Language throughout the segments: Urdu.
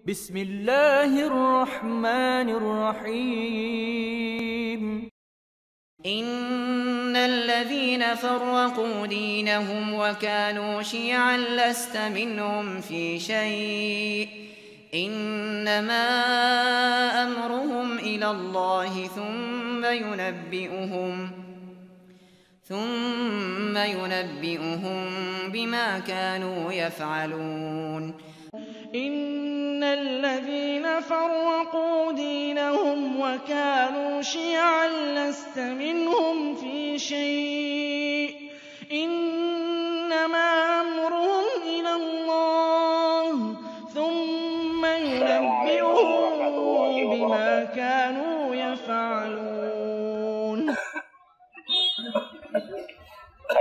بسم اللہ الرحمن الرحیم إن الذين فرقوا دينهم وكانوا شيعا لست منهم في شيء إنما أمرهم إلى الله ثم ينبئهم بما كانوا يفعلون إن الذين فرقوا دينهم وكانوا شيعا لست منهم في شيء إنما أمرهم إلى الله ثم ينبئهم بما كانوا يفعلون.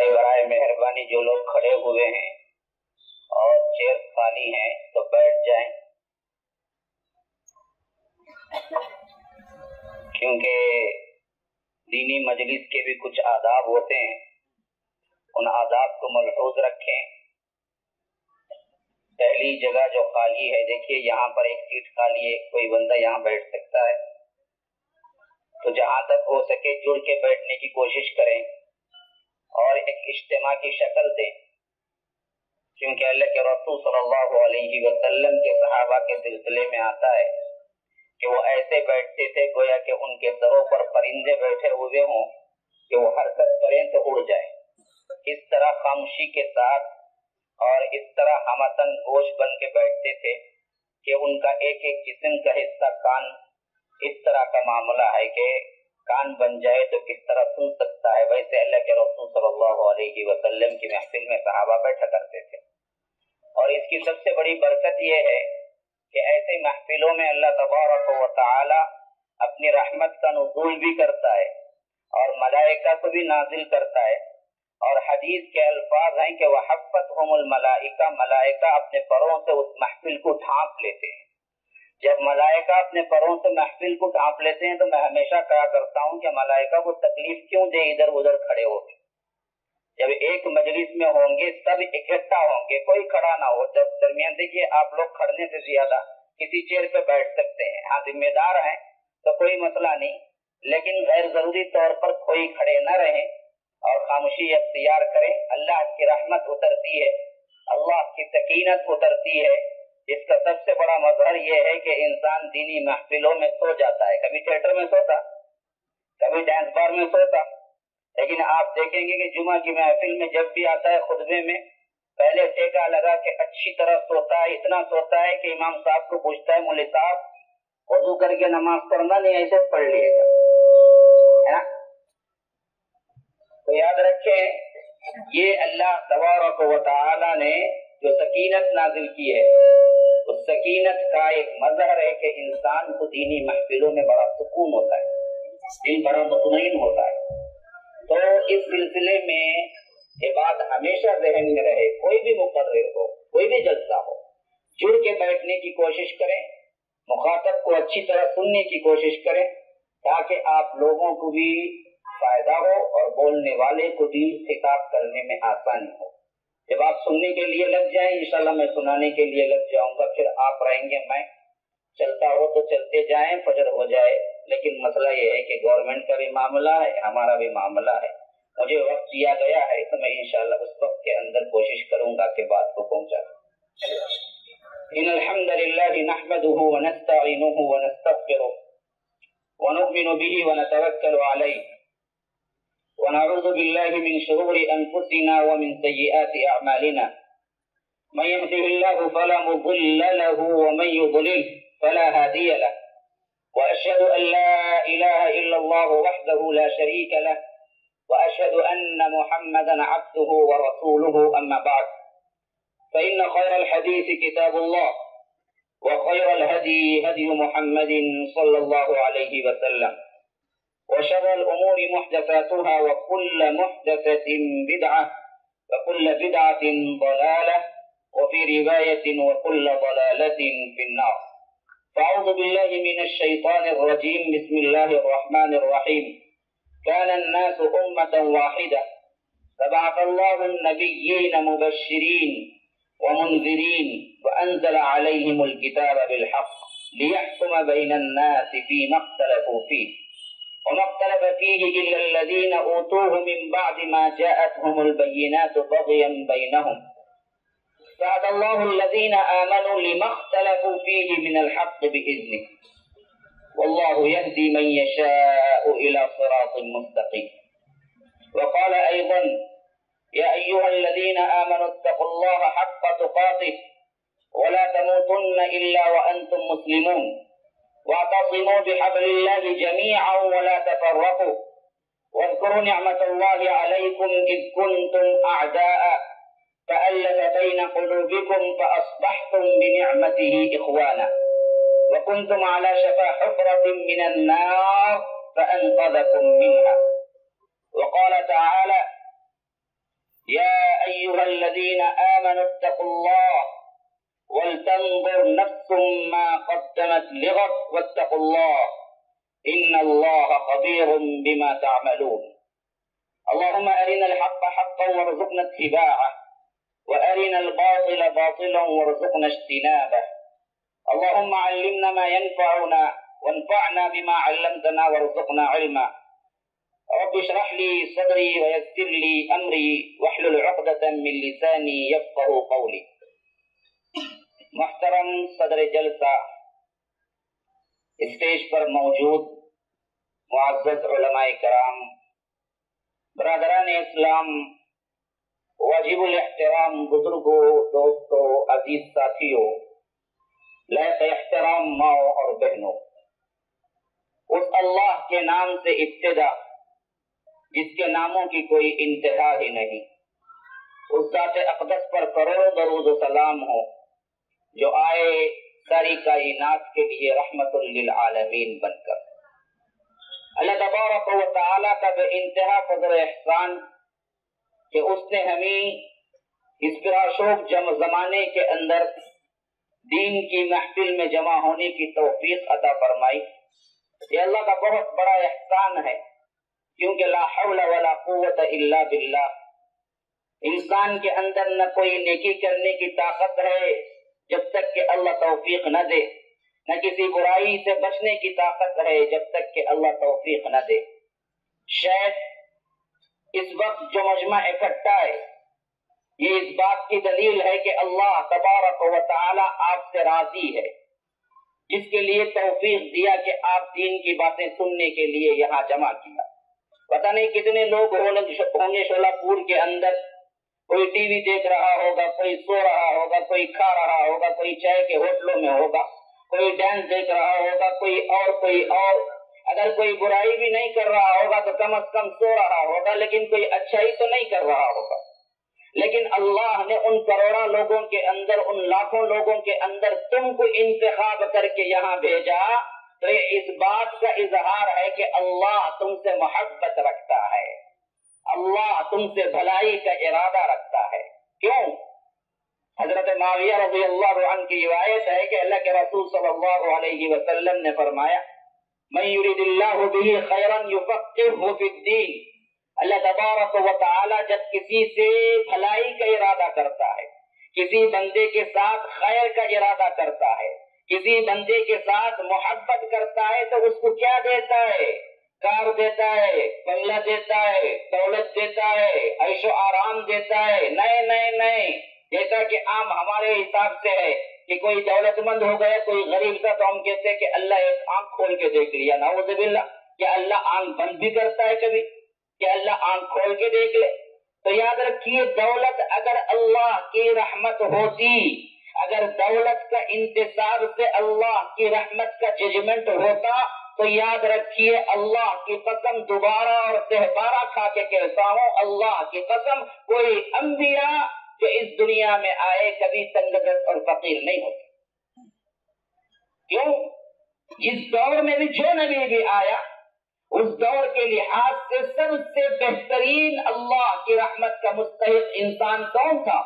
برائے مہربانی جو لوگ کھڑے ہوئے ہیں اور چیئر خالی ہیں تو بیٹھ جائیں، کیونکہ دینی مجلس کے بھی کچھ آداب ہوتے ہیں، ان آداب کو ملحوظ رکھیں. پہلی جگہ جو خالی ہے، دیکھیے یہاں پر ایک سیٹ خالی ہے، کوئی بندہ یہاں بیٹھ سکتا ہے، تو جہاں تک ہو سکے جڑ کے بیٹھنے کی کوشش کریں اور ایک اجتماع کی شکل دیں، کیونکہ اللہ کے رسول صلی اللہ علیہ وسلم کے صحابہ کے سلسلے میں آتا ہے کہ وہ ایسے بیٹھتے تھے گویا کہ ان کے سروں پر پرندے بیٹھے ہوئے ہوں کہ وہ حرکت کریں تو اڑ جائیں. اس طرح خاموشی کے ساتھ اور اس طرح ہمتن گوش بن کے بیٹھتے تھے کہ ان کا ایک ایک جسم کا حصہ کان، اس طرح کا معاملہ ہے کہ کان بن جائے تو کس طرح سن سکتا ہے. ویسے اللہ کے رسول صلی اللہ علیہ وسلم کی محفل میں صحابہ بیٹھا کرتے تھے، اور اس کی سب سے بڑی برکت یہ ہے کہ ایسے محفلوں میں اللہ تبارک و تعالی اپنی رحمت کا نزول بھی کرتا ہے اور ملائکہ کو بھی نازل کرتا ہے، اور حدیث کے الفاظ ہیں کہ وَحَفَّتْهُمُ الْمَلَائِکَةُ، ملائکہ اپنے پروں سے اس محفل کو ڈھانپ لیتے ہیں. جب ملائکہ اپنے پروں سے محفل کو ڈھانپ لیتے ہیں تو میں ہمیشہ کہا کرتا ہوں کہ ملائکہ کو تکلیف کیوں دے ادھر ادھر کھڑے ہو کے. جب ایک مجلس میں ہوں گے سب اکٹھا ہوں گے، کوئی کھڑا نہ ہو. جب درمیان دیکھیے آپ لوگ کھڑنے سے زیادہ کسی چیئر پہ بیٹھ سکتے ہیں، ہاں ذمہ دار ہیں تو کوئی مسئلہ نہیں، لیکن غیر ضروری طور پر کوئی کھڑے نہ رہیں اور خاموشی اختیار کریں. اللہ کی رحمت اترتی ہے، اللہ کی سکینت اترتی ہے. اس کا سب سے بڑا مظہر یہ ہے کہ انسان دینی محفلوں میں سو جاتا ہے، کبھی تھیٹر میں سوتا، کبھی ڈانس بار میں سوتا، لیکن آپ دیکھیں گے کہ جمعہ کی محفل میں جب بھی آتا ہے خطبے میں پہلے ٹیکا لگا کے اچھی طرح سوتا ہے. اتنا سوتا ہے کہ امام صاحب کو پوچھتا ہے مولوی صاحب وضو کر کے نماز پڑھنا نہیں ایسے پڑھ لیے گا، ہے نا؟ تو یاد رکھیں یہ اللہ تبارک و تعالی نے جو سکینت نازل کی ہے، اس سکینت کا ایک مظہر ہے کہ انسان کو دینی محفلوں میں بڑا سکون ہوتا ہے، دل بڑا مطمئن ہوتا ہے. تو اس سلسلے میں یہ بات ہمیشہ ذہن میں رہے، کوئی بھی مقرر ہو، کوئی بھی جلسہ ہو، جڑ کے بیٹھنے کی کوشش کریں، مخاطب کو اچھی طرح سننے کی کوشش کریں تاکہ آپ لوگوں کو بھی فائدہ ہو اور بولنے والے کو بھی خطاب کرنے میں آسانی ہو. جب آپ سننے کے لیے لگ جائیں انشاءاللہ میں سنانے کے لیے لگ جاؤں گا، پھر آپ رہیں گے، میں چلتا ہو تو چلتے جائیں، فجر ہو جائے. لیکن مسئلہ یہ ہے کہ گورنمنٹ کا بھی معاملہ ہے، ہمارا بھی معاملہ ہے. مجھے وقت دیا گیا ہے تو میں انشاءاللہ اس وقت کے اندر کوشش کروں گا کہ بات کو پہنچا. ان الحمد للہ نحمده ونستعینه ونستغفره ونؤمن به ونتوکل علیہ ونعوذ بالله من شرور انفسنا ومن سیئات اعمالنا. من يهده الله فلا مضل له ومن يضلل فلا هادي له، وأشهد أن لا إله إلا الله وحده لا شريك له، وأشهد أن محمدا عبده ورسوله. أما بعد، فإن خير الحديث كتاب الله، وخير الهدي هدي محمد صلى الله عليه وسلم، وشر الأمور محدثاتها، وكل محدثة بدعة، وكل بدعة ضلالة، وفي رواية وكل ضلالة في النار. فأعوذ بالله من الشيطان الرجيم. بسم الله الرحمن الرحيم. كان الناس أمة واحدة فبعث الله النبيين مبشرين ومنذرين وأنزل عليهم الكتاب بالحق ليحكم بين الناس فيما اختلفوا فيه وما اختلف فيه إلا الذين أوتوه من بعد ما جاءتهم البينات بغيا بينهم فهدى الله الذين آمنوا لما اختلفوا فيه من الحق بإذنه والله يهدي من يشاء إلى صراط مستقيم. وقال أيضا يا أيها الذين آمنوا اتقوا الله حق تقاته ولا تموتن إلا وأنتم مسلمون واعتصموا بحبل الله جميعا ولا تفرقوا واذكروا نعمة الله عليكم إذ كنتم أعداء فألف بين قلوبكم فأصبحتم بنعمته إخوانا وكنتم على شفا حفرة من النار فأنقذكم منها. وقال تعالى يا أيها الذين آمنوا اتقوا الله ولتنظر نفس ما قدمت لغد واتقوا الله إن الله خبير بما تعملون. اللهم أرنا الحق حقا وارزقنا اتباعه وأرنا الباطل باطلا وارزقنا اجتنابه. اللهم علمنا ما ينفعنا وانفعنا بما علمتنا وارزقنا علما. رب اشرح لي صدري ويسر لي أمري واحلل عقدة من لساني يفقهوا قولي. محترم صدر جلسہ، اسٹیج پر موجود معزز علماء کرام، برادران اسلام، واجب الاحترام بزرگوں، دوستوں، عزیز ساتھیوں، لائق احترام ماؤں اور بہنوں، اس اللہ کے نام سے ابتدا جس کے ناموں کی کوئی انتہا ہی نہیں، اس ذات اقدس پر کروڑوں درود و سلام ہو جو آئے ساری کائنات کے لیے رحمت للعالمین بن کر۔ اللہ تبارک و تعالیٰ کا بے انتہا فضل و احسان کہ اس نے ہمیں اس پرآشوب زمانے کے اندر دین کی محفل میں جمع ہونے کی توفیق عطا فرمائی۔ یہ اللہ کا بہت بڑا احسان ہے، کیونکہ لا حول ولا قوت الا باللہ، انسان کے اندر نہ کوئی نیکی کرنے کی طاقت ہے جب تک کہ اللہ توفیق نہ دے، نہ کسی برائی سے بچنے کی طاقت ہے جب تک کہ اللہ توفیق نہ دے۔ شاید اس وقت جو مجمع اکٹھا ہے یہ اس بات کی دلیل ہے کہ اللہ تبارک و تعالی آپ سے راضی ہے، جس کے لیے توفیق دیا کہ آپ دین کی باتیں سننے کے لیے یہاں جمع کیا۔ پتہ نہیں کتنے لوگ ہوں گے شولہ پور کے اندر، کوئی ٹی وی دیکھ رہا ہوگا، کوئی سو رہا ہوگا، کوئی کھا رہا ہوگا، کوئی چائے کے ہوٹلوں میں ہوگا، کوئی ڈانس دیکھ رہا ہوگا، کوئی اور اگر کوئی برائی بھی نہیں کر رہا ہوگا تو کم از کم سو رہا ہوگا، لیکن کوئی اچھائی تو نہیں کر رہا ہوگا۔ لیکن اللہ نے ان کروڑوں لوگوں کے اندر، ان لاکھوں لوگوں کے اندر تم کو انتخاب کر کے یہاں بھیجا، تو یہ اس بات کا اظہار ہے کہ اللہ تم سے محبت رکھتا ہے، اللہ تم سے بھلائی کا ارادہ رکھتا ہے۔ کیوں؟ حضرت معاویہ رضی اللہ عنہ کی روایت ہے کہ اللہ کے رسول صلی اللہ علیہ وسلم نے فرمایا من یرید اللہ بہ خیرا یفقہہ فی الدین، اللہ تبارک و تعالی جب کسی سے بھلائی کا ارادہ کرتا ہے، کسی بندے کے ساتھ خیر کا ارادہ کرتا ہے، کسی بندے کے ساتھ محبت کرتا ہے تو اس کو کیا دیتا ہے؟ کار دیتا ہے، بنگلہ دیتا ہے، دولت دیتا ہے، عیش و آرام دیتا ہے۔ نہیں جیسا کہ عام ہمارے حساب سے ہے کہ کوئی دولت مند ہو گیا، کوئی غریب تھا تو ہم کہتے ہیں کہ اللہ ایک آنکھ کھول کے دیکھ لیا، نعوذ باللہ۔ کیا اللہ آنکھ بند بھی کرتا ہے کبھی؟ کہ اللہ آنکھ کھول کے دیکھ لے؟ تو یاد رکھیے دولت اگر اللہ کی رحمت ہوتی، اگر دولت کا انتصاب سے اللہ کی رحمت کا ججمنٹ ہوتا تو یاد رکھیے اللہ کی قسم دوبارہ اور تہبارہ کھا کے کہتا ہوں، اللہ کی قسم کوئی انبیاء جو اس دنیا میں آئے کبھی تنگدست اور فقیر نہیں ہوتے۔ کیوں؟ جس دور میں بھی جو نبی بھی آیا اس دور کے لحاظ سے سب سے بہترین اللہ کی رحمت کا مستحق انسان کون تھا؟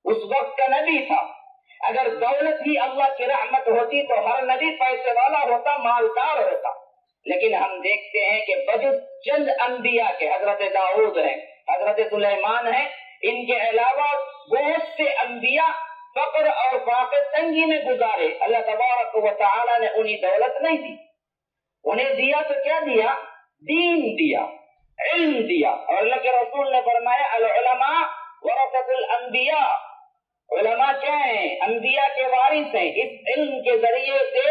اس وقت کا نبی تھا۔ اگر دولت ہی اللہ کی رحمت ہوتی تو ہر نبی پیسے والا ہوتا، مالدار ہوتا، لیکن ہم دیکھتے ہیں کہ بجز چند انبیاء کے، حضرت داؤد ہیں، حضرت سلیمان ہیں، ان کے علاوہ بہت سے انبیاء فقر اور فاقے تنگی میں گزارے، اللہ تبارک و تعالی نے انہیں دولت نہیں دی، انہیں دیا تو کیا دیا؟ دین دیا، علم دیا. اور اللہ کے رسول نے فرمایا العلماء ورثۃ الانبیاء، علماء کیا ہیں؟ انبیاء کے وارث ہیں. اس علم کے ذریعے سے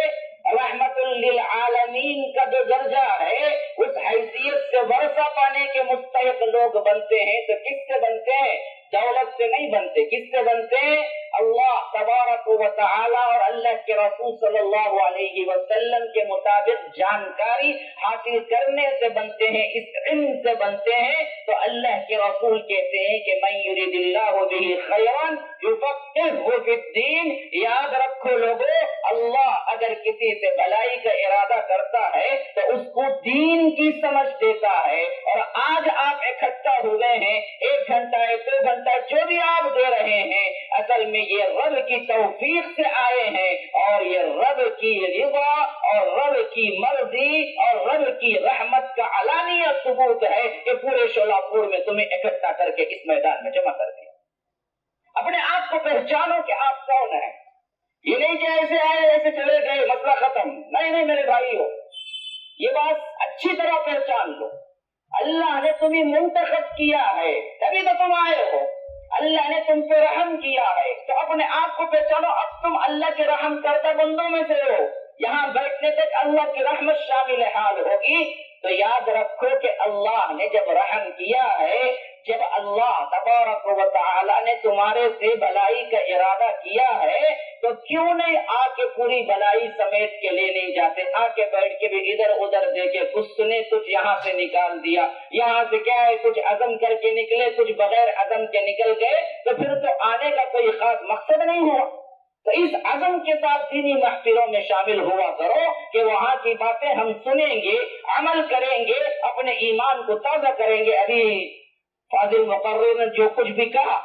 رحمت للعالمین کا جو درجہ ہے اس حیثیت سے ورثہ پانے کے مستحق لوگ بنتے ہیں. تو کس سے بنتے ہیں؟ دولت سے نہیں بنتے. کس سے بنتے ہیں؟ اللہ تبارک و تعالی اور اللہ کے رسول صلی اللہ علیہ وسلم کے مطابق جانکاری حاصل کرنے سے بنتے ہیں، اس علم سے بنتے ہیں. تو اللہ کے رسول کہتے ہیں کہ من یرید اللہ بہ خیرا یفقہہ فی الدین. یاد رکھو لوگو، اللہ اگر کسی سے بھلائی کا ارادہ کرتا ہے تو اس کو دین کی سمجھ دیتا ہے. اور آج آپ اکٹھا ہوئے ہیں، 1 گھنٹہ 2 گھنٹہ جو بھی آپ دے رہے ہیں، اصل میں یہ رب کی توفیق سے آئے ہیں، اور یہ رب کی رضا اور رب کی مرضی اور رب کی رحمت کا علانیہ ثبوت ہے کہ پورے شولاپور میں تمہیں اکٹھا کر کے اس میدان میں جمع کر دیا. اپنے آپ کو پہچانو کہ آپ کون ہیں. یہ نہیں کہ ایسے آئے ایسے چلے گئے مسئلہ ختم. نہیں میرے بھائی ہو، یہ بات اچھی طرح پہچان لو. اللہ نے تمہیں منتخب کیا ہے، تبھی تو تم آئے ہو. اللہ نے تم پہ رحم کیا ہے، تو اپنے آپ کو پہچانو. اب تم اللہ کے رحم کردہ بندوں میں سے ہو. یہاں بیٹھنے تک اللہ کی رحمت شامل حال ہوگی. تو یاد رکھو کہ اللہ نے جب رحم کیا ہے، جب اللہ تبارک و تعالی نے تمہارے سے بھلائی کا ارادہ کیا ہے، تو کیوں نہیں آ کے پوری بھلائی سمیٹ کے لے نہیں جاتے؟ آ کے بیٹھ کے بھی ادھر ادھر دیکھے، کچھ سنے کچھ یہاں سے نکال دیا، یہاں سے کیا ہے کچھ عزم کر کے نکلے کچھ بغیر عزم کے نکل گئے، تو پھر تو آنے کا کوئی خاص مقصد نہیں ہوا. تو اس عزم کے ساتھ دینی محفلوں میں شامل ہوا کرو کہ وہاں کی باتیں ہم سنیں گے، عمل کریں گے، اپنے ایمان کو تازہ کریں گے. ابھی فاضل مقرر نے جو کچھ بھی کہا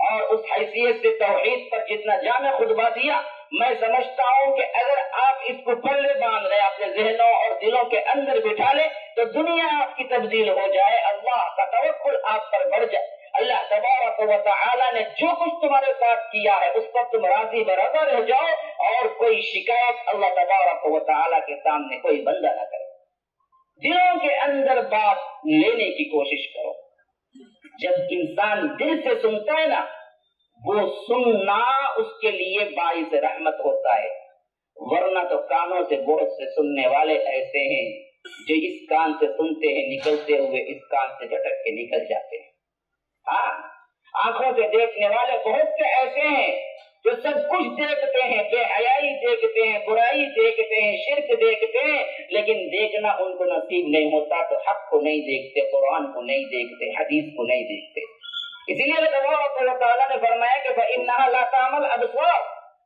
اور اس حیثیت سے توحید پر جتنا جامع خطبہ دیا، میں سمجھتا ہوں کہ اگر آپ اس کو پلے باندھ لیں، اپنے ذہنوں اور دلوں کے اندر بٹھا لیں، تو دنیا آپ کی تبدیل ہو جائے، اللہ کا توکل آپ پر بڑھ جائے. اللہ تبارک و تعالی نے جو کچھ تمہارے ساتھ کیا ہے اس پر تم راضی برضا رہ جاؤ، اور کوئی شکایت اللہ تبارک و تعالی کے سامنے کوئی بندہ نہ کرے. دلوں کے اندر بات لینے کی کوشش کرو. جب انسان دل سے سنتا ہے نا، وہ سننا اس کے لیے باعث رحمت ہوتا ہے. ورنہ تو کانوں سے بہت سے سننے والے ایسے ہیں جو اس کان سے سنتے ہیں، نکلتے ہوئے اس کان سے جھٹک کے نکل جاتے ہیں. ہاں، آنکھوں سے دیکھنے والے بہت سے ایسے ہیں جو سب کچھ دیکھتے ہیں، بے حیائی دیکھتے ہیں، برائی دیکھتے ہیں، شرک دیکھتے ہیں، لیکن دیکھنا ان کو نصیب نہیں ہوتا. تو حق کو نہیں دیکھتے، قرآن کو نہیں دیکھتے، حدیث کو نہیں دیکھتے. اسی لیے اللہ تبارک و تعالیٰ نے فرمایا کہ فَإِنَّهَا لَا تَعْمَى الْأَبْصَارُ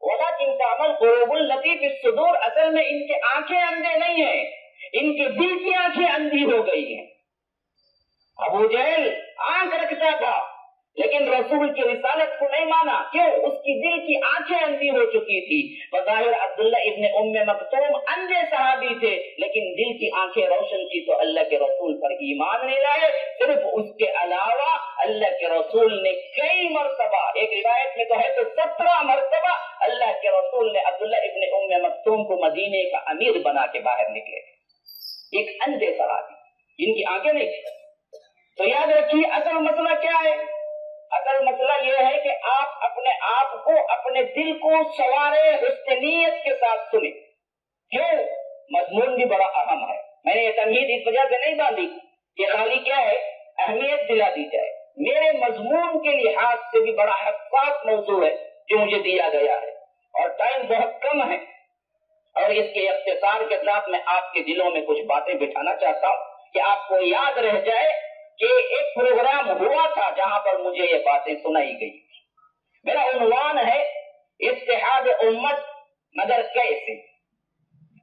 وَلَكِنْ تَعْمَى الْقُلُوبُ الَّتِي فِي الصُّدُورِ. اصل میں ان کی آنکھیں اندھے نہیں ہیں، ان کے دل کی آنکھیں اندھی ہو گئی ہیں. ابو جہل آنکھ رکھتا تھا لیکن رسول کی رسالت کو نہیں مانا. کیوں؟ اس کی دل کی آنکھیں اندھی ہو چکی تھی. بظاہر عبداللہ ابن ام مکتوم اندھے صحابی تھے، لیکن دل کی آنکھیں روشن تھی تو اللہ کے رسول پر ایمان نہیں لائے. صرف اس کے علاوہ اللہ کے رسول نے کئی مرتبہ، ایک روایت میں تو ہے تو 17 مرتبہ اللہ کے رسول نے عبداللہ ابن ام مکتوم کو مدینے کا امیر بنا کے باہر نکلے. ایک اندھے صحابی جن کی آنکھیں نہیں تھی. تو یاد رکھیے اصل مسئلہ کیا ہے؟ اصل مسئلہ یہ ہے کہ آپ اپنے آپ کو، اپنے دل کو سوارے، حسن نیت کے ساتھ سنیں. کیوں؟ مضمون بھی بڑا اہم ہے. میں نے یہ تمہید اس وجہ سے نہیں باندھی کہ خالی کیا ہے اہمیت دلا دی جائے. میرے مضمون کے لحاظ سے بھی بڑا حساس موضوع ہے جو مجھے دیا گیا ہے، اور ٹائم بہت کم ہے، اور اس کے اختصار کے ساتھ میں آپ کے دلوں میں کچھ باتیں بٹھانا چاہتا ہوں کہ آپ کو یاد رہ جائے کہ ایک پروگرام ہوا تھا جہاں پر مجھے یہ باتیں سنائی گئی. میرا عنوان ہے اتحاد امت مگر کیسے.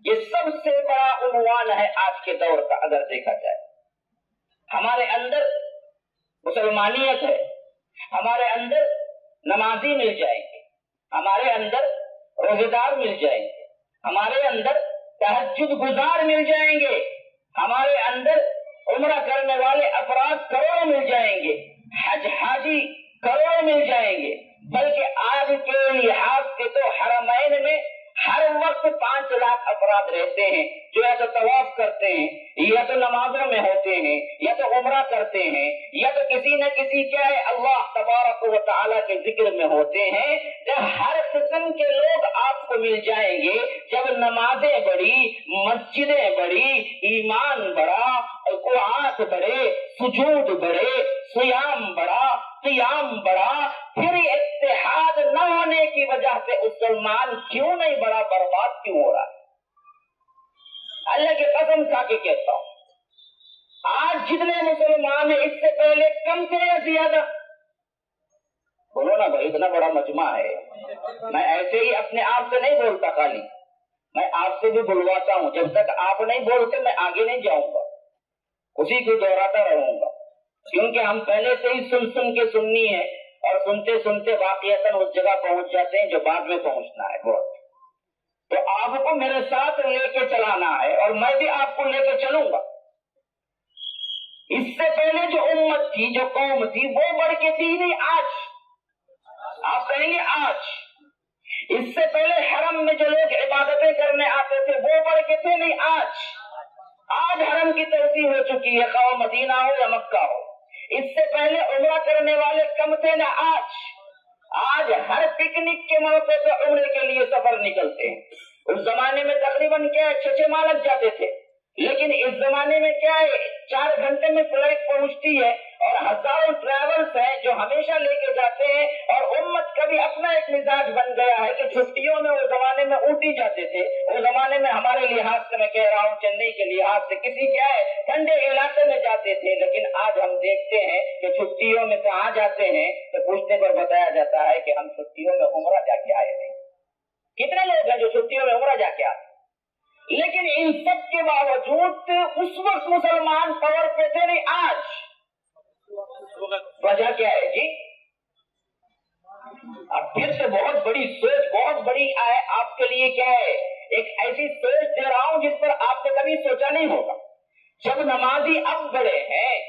یہ سب سے بڑا عنوان ہے آج کے دور کا. اگر دیکھا جائے ہمارے اندر مسلمانیت ہے، ہمارے اندر نمازی مل جائیں گے، ہمارے اندر روزے دار مل جائیں گے، ہمارے اندر تہجد گزار مل جائیں گے، ہمارے اندر عمرہ کرنے والے افراد کروڑوں مل جائیں گے، حج حاجی کروڑوں مل جائیں گے، بلکہ آج کے لحاظ سے تو حرمین میں ہر وقت 5 لاکھ افراد رہتے ہیں جو یا تو طواف کرتے ہیں یا تو نمازوں میں ہوتے ہیں یا تو عمرہ کرتے ہیں یا تو کسی نہ کسی کیا ہے اللہ تبارک و تعالیٰ کے ذکر میں ہوتے ہیں. جب ہر قسم کے لوگ آپ کو مل جائیں گے، جب نمازیں بڑی، مسجدیں بڑی، ایمان بڑا، رکوعات بڑے، سجود بڑے، صیام بڑا، قیام بڑا، پھر اتحاد نہ ہونے کی وجہ سے مسلمان کیوں نہیں بڑا برباد کیوں ہو رہا ہے؟ اللہ کی قسم کھا کے کہتا ہوں، آج جتنے مسلمان ہیں اس سے پہلے کم تھے یا زیادہ؟ بولو نا بھائی، اتنا بڑا مجمع ہے. میں ایسے ہی اپنے آپ سے نہیں بولتا، خالی میں آپ سے بھی بلواتا ہوں. جب تک آپ نہیں بولتے میں آگے نہیں جاؤں گا، اسی کو دوہراتا رہوں گا، کیونکہ ہم پہلے سے ہی سن کے سننی ہے اور سنتے سنتے واقعتاً اس جگہ پہنچ جاتے ہیں جو بعد میں پہنچنا ہے. بہت تو آپ کو میرے ساتھ لے کے چلانا ہے اور میں بھی آپ کو لے کے چلوں گا. اس سے پہلے جو امت تھی، جو قوم تھی، وہ بڑھ کے تھی نہیں آج. آپ کہیں گے آج. اس سے پہلے حرم میں جو لوگ عبادتیں کرنے آتے تھے وہ بڑھ کے تھے نہیں آج. آج حرم کی توسیع ہو چکی ہے، خواہ مدینہ ہو یا مکہ ہو. اس سے پہلے عمرہ کرنے والے کم تھے نہ آج. آج ہر پکنک کے موقع پہ عمرے کے لیے سفر نکلتے ہیں. اس زمانے میں تقریباً کیا ہے 6 ماہ لگ جاتے تھے، لیکن اس زمانے میں کیا ہے 4 گھنٹے میں فلائٹ پہنچتی ہے اور ہزاروں ٹریولز ہیں جو ہمیشہ لے کے جاتے ہیں. اور امت کا بھی اپنا ایک مزاج بن گیا ہے کہ چھٹیوں میں اس زمانے میں اوٹی جاتے تھے. اس زمانے میں ہمارے لحاظ سے میں کہہ رہا ہوں، چنئی کے لحاظ سے کسی کیا ہے ٹھنڈے علاقے میں جاتے تھے. لیکن آج ہم دیکھتے ہیں کہ چھٹیوں میں کہاں جاتے ہیں تو پوچھنے پر بتایا جاتا ہے کہ ہم چھٹیوں میں عمرہ جا کے آئے ہیں. کتنے لوگ ہیں جو چھٹیوں میں عمرہ جا کے آتے؟ لیکن ان سب کے باوجود اس وقت مسلمان پاور پہ تھے نہیں آج. وجہ کیا ہے جی؟ اب پھر سے بہت بڑی سوچ، بہت بڑی ہے آپ کے لیے. کیا ہے؟ ایک ایسی سوچ دے رہا ہوں جس پر آپ نے کبھی سوچا نہیں ہوگا. جب نمازی اب بڑے ہیں،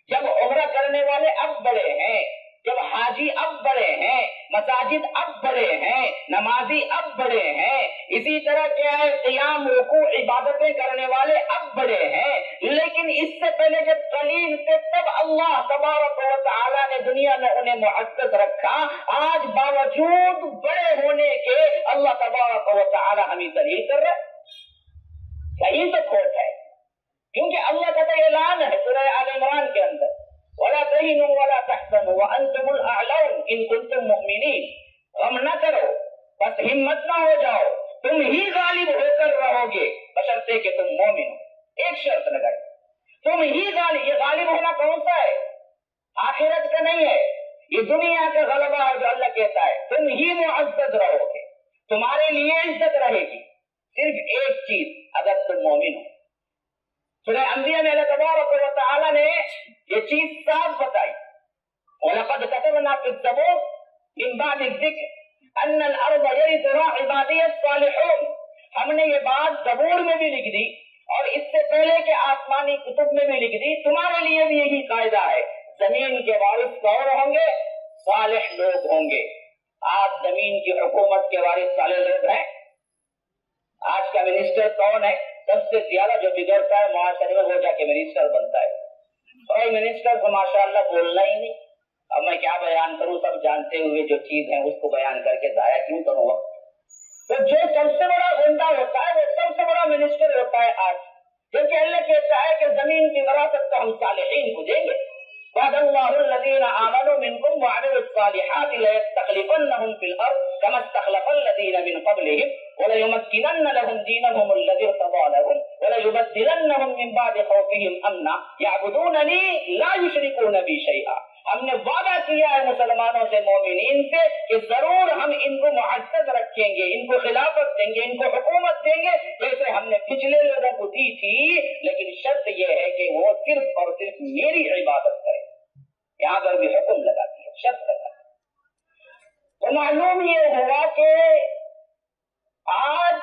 جب عمرہ کرنے والے اب بڑے ہیں، جب حاجی اب بڑے ہیں، مساجد اب بڑے ہیں، نمازی اب بڑے ہیں، اسی طرح کیا ہے قیام رکوع عبادتیں کرنے والے اب بڑے ہیں. لیکن اس سے پہلے جب قلیل تھے تب اللہ تبارک و تعالیٰ نے دنیا میں انہیں معزز رکھا. آج باوجود بڑے ہونے کے اللہ تبارک و تعالیٰ ہمیں ذلیل کر رہے. کہیں تو کھوٹ ہے، کیونکہ اللہ کا تو اعلان ہے سورہ آل عمران کے اندر، وَلَا تَهِنُوا وَلَا تَحْزَنُوا وَأَنْتُمُ الْأَعْلَوْنَ إِن كُنتُم مُؤْمِنِينَ. غم نہ کرو، بس ہمت نہ ہو جاؤ، تم ہی غالب ہو کر رہو گے بشرطے کہ تم مومن ہو. ایک شرط لگائی، تم ہی غالب. یہ غالب ہونا کون سا ہے؟ آخرت کا نہیں ہے، یہ دنیا کا غلبہ ہے جو اللہ کہتا ہے تم ہی معزز رہو گے، تمہارے لیے عزت رہے گی. صرف ایک چیز، اگر تم مومن ہو. سورہ انبیاء میں اللہ تبارک و تعالیٰ نے یہ چیز صاف بتائی. وَلَقَدْ كَتَبْنَا فِي الزَّبُورِ مِن بَعْدِ الذِّكْرِ أَنَّ الْأَرْضَ يَرِثُهَا عِبَادِيَ الصَّالِحُونَ. ہم نے یہ بات زبور میں بھی لکھ دی اور اس سے پہلے کے آسمانی کتب میں بھی لکھ دی. تمہارے لیے بھی یہی قاعدہ ہے، زمین کے وارث کون ہوں گے؟ صالح لوگ ہوں گے. آج زمین کی حکومت کے وارث صالح لوگ ہیں. آج کا منسٹر کون ہے؟ سب سے زیادہ جو بگڑتا ہے معاشرے میں وہ جا کے منسٹر بنتا ہے. اور منسٹر کو ماشاء اللہ بولنا ہی نہیں. اب میں کیا بیان کروں، سب جانتے ہوئے جو چیز ہے اس کو بیان کر کے ضائع کیوں کروں گا. تو جو سب سے بڑا گنڈا ہوتا ہے وہ سب سے بڑا منسٹر ہوتا ہے آج، کیونکہ اللہ کہتا ہے کہ زمین کی وراثت تو ہم صالحین کو دیں گے. وعد اللہ الذین آمنوا منکم وعملوا الصالحات لیستخلفنہم فی الارض کما استخلف الذین من قبلہم وَلَيُمَكِّنَنَّ لَهُمْ دِينَهُمُ الَّذِي ارْتَضَىٰ لَهُمْ وَلَيُبَدِّلَنَّهُمْ مِن بَعْدِ خَوْفِهِمْ أَمْنًا يَعْبُدُونَنِي لَا يُشْرِكُونَ بِي شَيْئًا. ہم نے وعدہ کیا ہے مسلمانوں سے، مومنین سے، کہ ضرور ہم ان کو معزز رکھیں گے، ان کو خلافت دیں گے، ان کو حکومت دیں گے جیسے ہم نے پچھلے لوگوں کو دی تھی. لیکن شرط یہ ہے کہ وہ صرف اور صرف میری عبادت کریں. یہاں پر بھی حکم لگا دیا، شرط لگا دیا. تو معلوم یہ ہوا کہ آج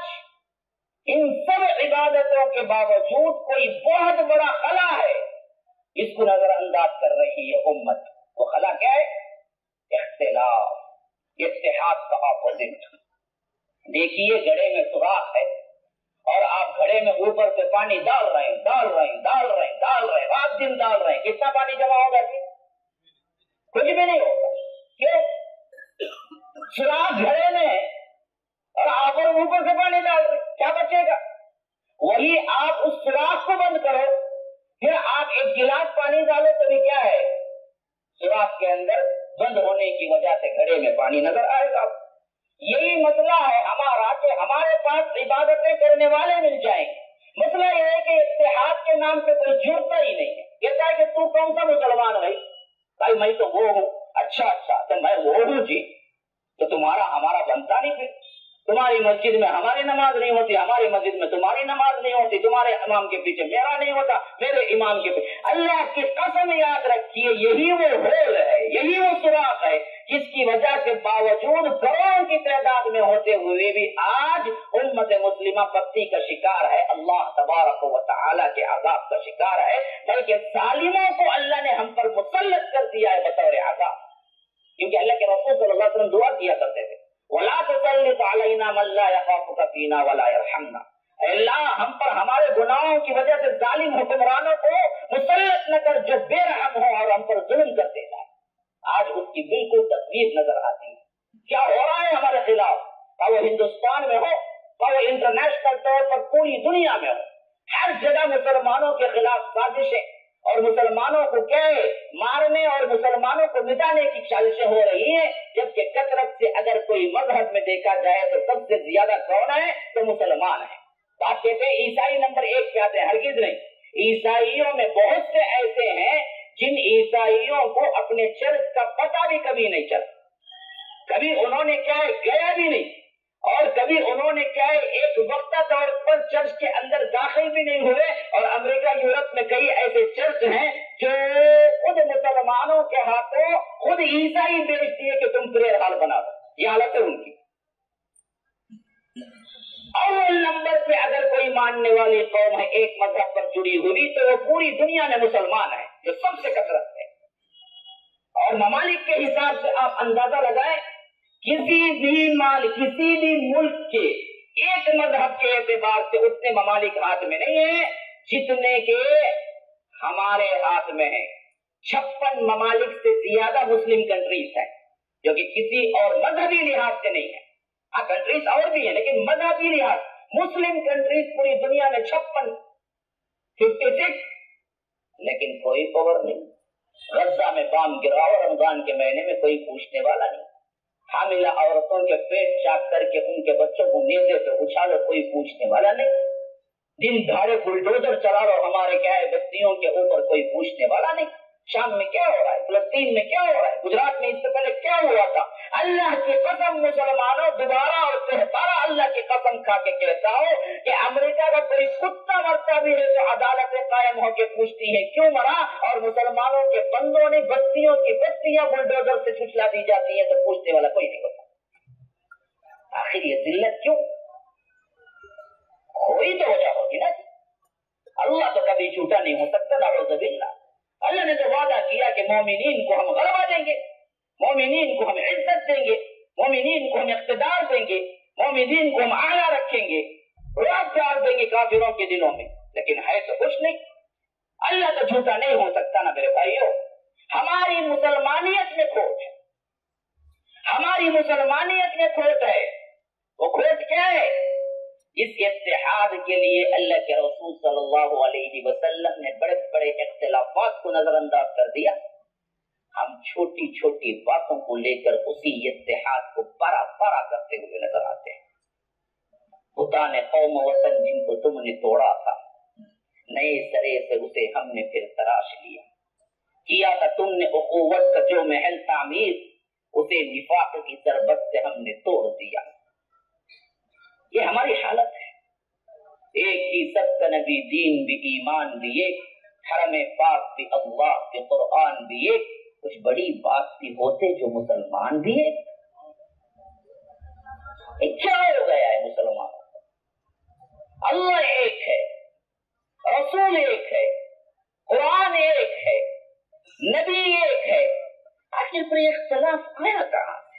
ان سب عبادتوں کے باوجود کوئی بہت بڑا خلا ہے جس کو نظر انداز کر رہی ہے امت. وہ خلا کیا ہے؟ اختلاف. اتحاد کا اپوزٹ. دیکھیے گھڑے میں سوراخ ہے اور آپ گھڑے میں اوپر سے پانی ڈال رہے ہیں رات دن ڈال رہے ہیں. کتنا پانی جمع ہوگا جی؟ کچھ بھی نہیں ہوگا. کیوں؟ سوراخ گھڑے میں اور آپ اوپر سے پانی ڈال رہے ہیں, کیا بچے گا؟ وہی آپ اس سوراخ کو بند کرو, پھر آپ ایک گلاس پانی ڈالو تو بھی کیا ہے, سوراخ کے اندر بند ہونے کی وجہ سے گھڑے میں پانی نظر آئے گا. یہی مسئلہ ہے ہمارا کہ ہمارے پاس عبادتیں کرنے والے مل جائیں. مسئلہ یہ ہے کہ اتحاد کے نام سے کوئی جڑتا ہی نہیں ہے. کہتا ہے کہ تو کون سا مسلمان ہے بھائی؟ میں تو وہ ہوں. اچھا تو میں وہ ہوں جی, تو تمہارا ہمارا بنتا نہیں. پھر تمہاری مسجد میں ہماری نماز نہیں ہوتی, ہماری مسجد میں تمہاری نماز نہیں ہوتی, تمہارے امام کے پیچھے میرا نہیں ہوتا, میرے امام کے پیچھے. اللہ کی قسم یاد رکھیے, یہی وہ ہول ہے, یہی وہ سوراخ ہے جس کی وجہ سے باوجود کروڑوں کی تعداد میں ہوتے ہوئے بھی آج امت مسلمہ پتی کا شکار ہے, اللہ تبارک و تعالی کے عذاب کا شکار ہے. بلکہ ظالموں کو اللہ نے ہم پر مسلط کر دیا ہے بطور عذاب. کیونکہ اللہ کے رسول صلی اللہ علیہ وسلم دعا کیا کرتے تھے, وَلَا تُسَلِّطْ عَلَيْنَا مَن لَّا يَخَافُكَ فِينَا وَلَا يَرْحَمْنَا. اے اللہ ہم پر ہمارے گناہوں کی وجہ سے ظالم حکمرانوں کو مسلط نہ کر جو بے رحم ہو اور ہم پر ظلم کرتے جائے. آج اس کی بالکل تصویر نظر آتی ہے. کیا ہو رہا ہے ہمارے خلاف, چاہے وہ ہندوستان میں ہو, چاہے وہ انٹرنیشنل طور پر پوری دنیا میں ہو, ہر جگہ مسلمانوں کے خلاف سازشیں اور مسلمانوں کو کیا ہے مارنے اور مسلمانوں کو مٹانے کی سازشیں ہو رہی ہیں. جبکہ کثرت سے اگر کوئی مذہب میں دیکھا جائے تو سب سے زیادہ کون ہے تو مسلمان ہے. آپ کہتے ہیں عیسائی نمبر 1 پہ آتے ہیں, ہرگز نہیں. عیسائیوں میں بہت سے ایسے ہیں جن عیسائیوں کو اپنے چرچ کا پتہ بھی کبھی نہیں چلا, کبھی انہوں نے کیا ہے گیا بھی نہیں, اور کبھی انہوں نے کیا ہے ایک وقتہ طور پر چرچ کے اندر داخل بھی نہیں ہوئے. اور امریکہ یورپ میں کئی ایسے چرچ ہیں جو خود مسلمانوں کے ہاتھوں خود عیسائی بیچ دیے کہ تم پریئر ہال بنا دو. یہ حالت ہے ان کی. اول نمبر پہ اگر کوئی ماننے والی قوم ہے ایک مذہب پر جڑی ہوئی تو وہ پوری دنیا میں مسلمان ہے, جو سب سے کثرت ہے. اور ممالک کے حساب سے آپ اندازہ لگائیں, کسی بھی ملک کے ایک مذہب کے اعتبار سے اتنے ممالک ہاتھ میں نہیں ہیں جتنے کے ہمارے ہاتھ میں ہیں. 56 ممالک سے زیادہ مسلم کنٹریز ہیں جو کہ کسی اور مذہبی لحاظ سے نہیں ہے. ہاں کنٹریز اور بھی ہیں لیکن مذہبی لحاظ مسلم کنٹریز پوری دنیا میں 56 لیکن کوئی پاور نہیں. غزہ میں بام گرا اور رمضان کے مہینے میں کوئی پوچھنے والا نہیں. حاملہ عورتوں کے پیٹ چاک کر کے ان کے بچوں کو نیزے سے اچھالو, کوئی پوچھنے والا نہیں. دن دھاڑے بلڈوزر چلا رہو ہمارے کیا ہے بستیوں کے اوپر, کوئی پوچھنے والا نہیں. شام میں کیا ہو رہا ہے, فلسطین میں کیا ہو رہا ہے, گجرات میں اس سے پہلے کیا ہوا تھا. اللہ کی قسم مسلمانوں دوبارہ اور دوبارہ اللہ کی قسم کھا کے کہتا ہوں کہ امریکہ کا کوئی کتا مرتا بھی ہے تو عدالتیں قائم ہو کے پوچھتی ہے کیوں مرا, اور مسلمانوں کے بندوں نے بستیوں کی بستیاں بلڈوزر سے چھچلا دی جاتی ہیں تو پوچھنے والا کوئی نہیں ہوتا. آخر یہ ذلت کیوں؟ کوئی تو وجہ ہوگی نا. اللہ تو کبھی جھوٹا نہیں ہو سکتا, نعوذ باللہ. اللہ نے تو وعدہ کیا کہ مومنین کو ہم غلبہ دیں گے, مومنین کو ہم عزت دیں گے, مومنین کو ہم اقتدار دیں گے, مومنین کو ہم اعلیٰ رکھیں گے, رعب ڈال دیں گے کافروں کے دلوں میں. لیکن ہے تو کچھ نہیں. اللہ تو جھوٹا نہیں ہو سکتا نا میرے بھائیو. ہماری مسلمانیت میں کھوٹ ہے, ہماری مسلمانیت میں کھوٹ ہے. وہ کھوٹ کیا ہے؟ اس اتحاد کے لیے اللہ کے رسول صلی اللہ علیہ وسلم نے بڑے بڑے اختلافات کو نظر انداز کر دیا. ہم چھوٹی چھوٹی باتوں کو لے کر اسی اتحاد کو بڑا بڑا کرتے ہوئے نظر آتے ہیں. خدا نے قوم وطن جن کو تم نے توڑا تھا نئے سرے سے اسے ہم نے پھر تراش لیا. کیا تھا تم نے اخوت کا جو محل تعمیر اسے نفاق کی ضربت سے ہم نے توڑ دیا. یہ ہماری حالت ہے. ایک ہی سب کا نبی, دین بھی, ایمان بھی ایک, حرم پاک بھی, اللہ کے قرآن بھی ایک. کچھ بڑی بات بھی ہوتے جو مسلمان بھی ایک. کیا ہو گیا ہے مسلمانوں کو؟ اللہ ایک ہے, رسول ایک ہے, قرآن ایک ہے, نبی ایک ہے. آخر پر اختلاف آیا کہاں سے؟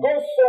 200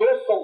200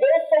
200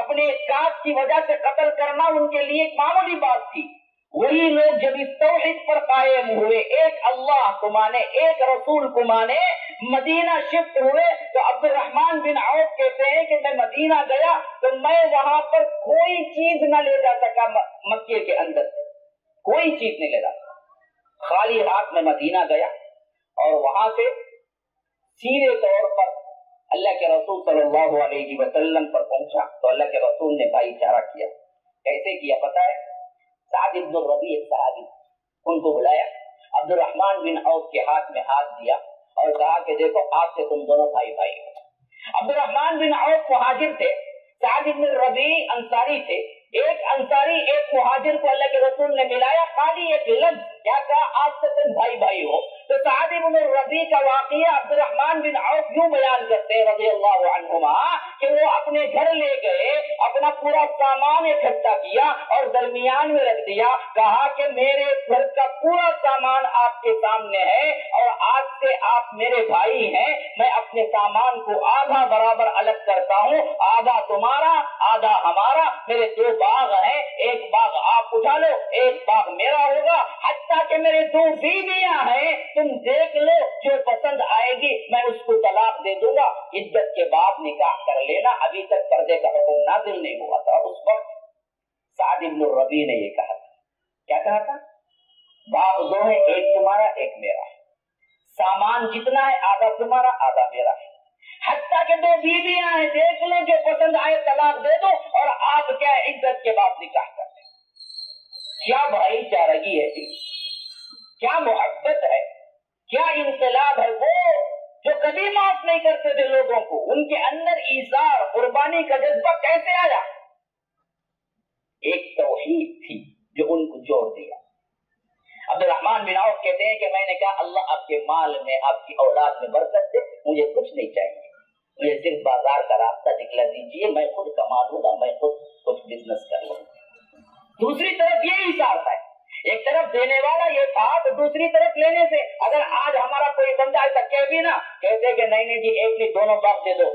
اپنے کاج کی وجہ سے قتل کرنا ان کے لیے ایک معمولی بات تھی. وہی لوگ جب اس توحید پر قائم ہوئے, ایک اللہ کو مانے, ایک رسول کو مانے, مدینہ شفٹ ہوئے, تو عبد الرحمن بن عوف کہتے ہیں کہ میں مدینہ گیا تو میں وہاں پر کوئی چیز نہ لے جا سکا, مکے کے اندر سے کوئی چیز نہیں لے جا سکا, خالی ہاتھ میں مدینہ گیا اور وہاں سے سیدھے طور پر اللہ کے رسول صلی اللہ علیہ وسلم پر پہنچا. تو اللہ کے رسول نے بھائی چارہ کیا. کیسے کیا پتا ہے؟ سعد بن الربیع صحابی, ان کو بلایا, عبد الرحمن بن عوف کے ہاتھ میں ہاتھ دیا اور کہا کہ دیکھو آج سے تم دونوں بھائی بھائی ہو. عبد الرحمن بن عوف مہاجر تھے, سعد بن الربیع انصاری تھے. ایک انصاری ایک مہاجر کو اللہ کے رسول نے ملایا, خالی ایک لفظ کیا کہا, آج سے تم بھائی بھائی ہو. تو سعد بن الربیع کا واقعہ عبد الرحمن بن عوف یوں بیان کرتے رضی اللہ عنہما کہ وہ اپنے گھر لے گئے, اپنا پورا سامان اکٹھا کیا اور درمیان میں رکھ دیا, کہا کہ میرے گھر کا پورا سامان آپ کے سامنے ہے اور آج سے آپ میرے بھائی ہیں. میں اپنے سامان کو آدھا برابر الگ کرتا ہوں, آدھا تمہارا آدھا ہمارا. میرے دو باغ ہیں, ایک باغ آپ اٹھا لو, ایک باغ میرا ہوگا. حتیٰ کہ میرے دو بیویاں ہیں, تم دیکھ لو, جو پسند آئے گی میں اس کو طلاق دے دوں گا. عدت کے بعد نکاح کر لینا. ابھی تک پردے کا حکم نازل نہیں ہوا تھا. اس وقت سعد بن الربیع نے یہ کہا تھا, کیا کہا تھا؟ باغ دو ہے, ایک تمہارا ایک میرا ہے. سامان جتنا ہے آدھا تمہارا آدھا میرا ہے. حتیٰ کہ دو بیویاں ہیں, دیکھ لو, جو پسند آئے طلاق دے دو اور آپ کیا عدت کے بعد نکاح کر دیں. کیا بھائی چارگی ہے جی, کیا محبت ہے, کیا انقلاب ہے. وہ جو کبھی معاف نہیں کرتے تھے لوگوں کو, ان کے اندر ایثار قربانی کا جذبہ کیسے آیا؟ ایک توحید تھی جو ان کو جوڑ دیا. عبد الرحمن بن عوف کہتے ہیں کہ میں نے کہا اللہ آپ کے مال میں, آپ کی اولاد میں برکت دے, مجھے کچھ نہیں چاہیے, مجھے صرف بازار کا راستہ دکھلا دیجیے, میں خود کما لوں گا, میں خود کچھ بزنس کر لوں گا. دوسری طرف یہ ایثار تھا, ایک طرف دینے والا یہ تھا تو دوسری طرف لینے سے. اگر آج ہمارا کوئی بندہ ایسا کہہ بھی نا, کہتے کہ نہیں جی ایک نہیں دونوں باپ دے دو,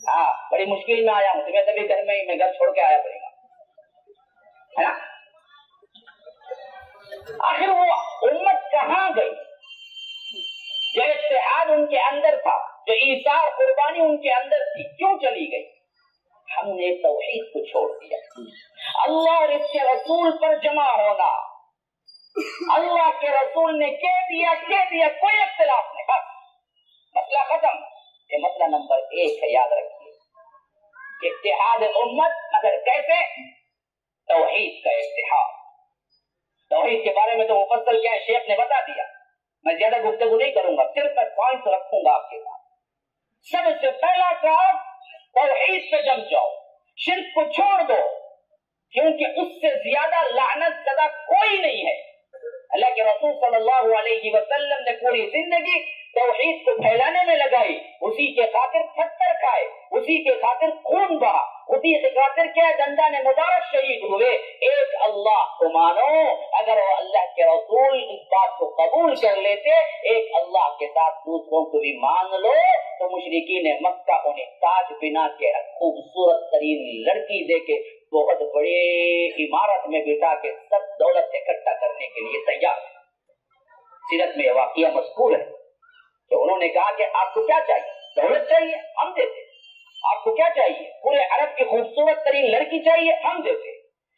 ہاں بڑی مشکل میں آیا ہوں, تمہیں تبھی گھر میں ہی میں گھر چھوڑ کے آیا پڑے گا, ہے نا. آخر وہ امت کہاں گئی جو اتحاد ان کے اندر تھا, جو ایثار قربانی ان کے اندر تھی, کیوں چلی گئی؟ ہم نے توحید کو چھوڑ دیا. اللہ اور اس کے رسول پر جمع ہونا, اللہ کے رسول نے کہہ دیا, کوئی اختلاف نہیں, بس مسئلہ ختم. یہ مسئلہ نمبر 1 ہے, یاد رکھیے. اتحاد امت مگر کیسے؟ توحید کا اتحاد. توحید کے بارے میں تو مفصل کیا ہے, شیخ نے بتا دیا, میں زیادہ گفتگو نہیں کروں گا, صرف میں پوائنٹ رکھوں گا آپ کے ساتھ. سب سے پہلا کام توحید پہ جم جاؤ, شرک کو چھوڑ دو, کیونکہ اس سے زیادہ لعنت زدہ کوئی نہیں ہے. اللہ کے رسول صلی اللہ علیہ وسلم نے پوری زندگی توحید کو پھیلانے میں لگائی, اسی کے خاطر پتھر کھائے, اسی کے خاطر خون بہا, اسی کے خاطر کیا دندان مبارک شہید ہوئے. ایک اللہ کو مانو. اگر وہ اللہ کے رسول اس بات کو قبول کر لیتے, ایک اللہ کے ساتھ دوسروں کو بھی مان لو, تو مشرکین مکہ انہیں تاج بنا کے خوبصورت ترین لڑکی دے کے بہت بڑی عمارت میں بٹھا کے سب دولت اکٹھا کرنے کے لیے تیار. سیرت میں یہ واقعہ مذکور ہے کہ انہوں نے کہا کہ آپ کو کیا چاہیے؟ دولت چاہیے, ہم دیتے. آپ کو کیا چاہیے؟ پورے عرب کی خوبصورت ترین لڑکی چاہیے, ہم دیتے.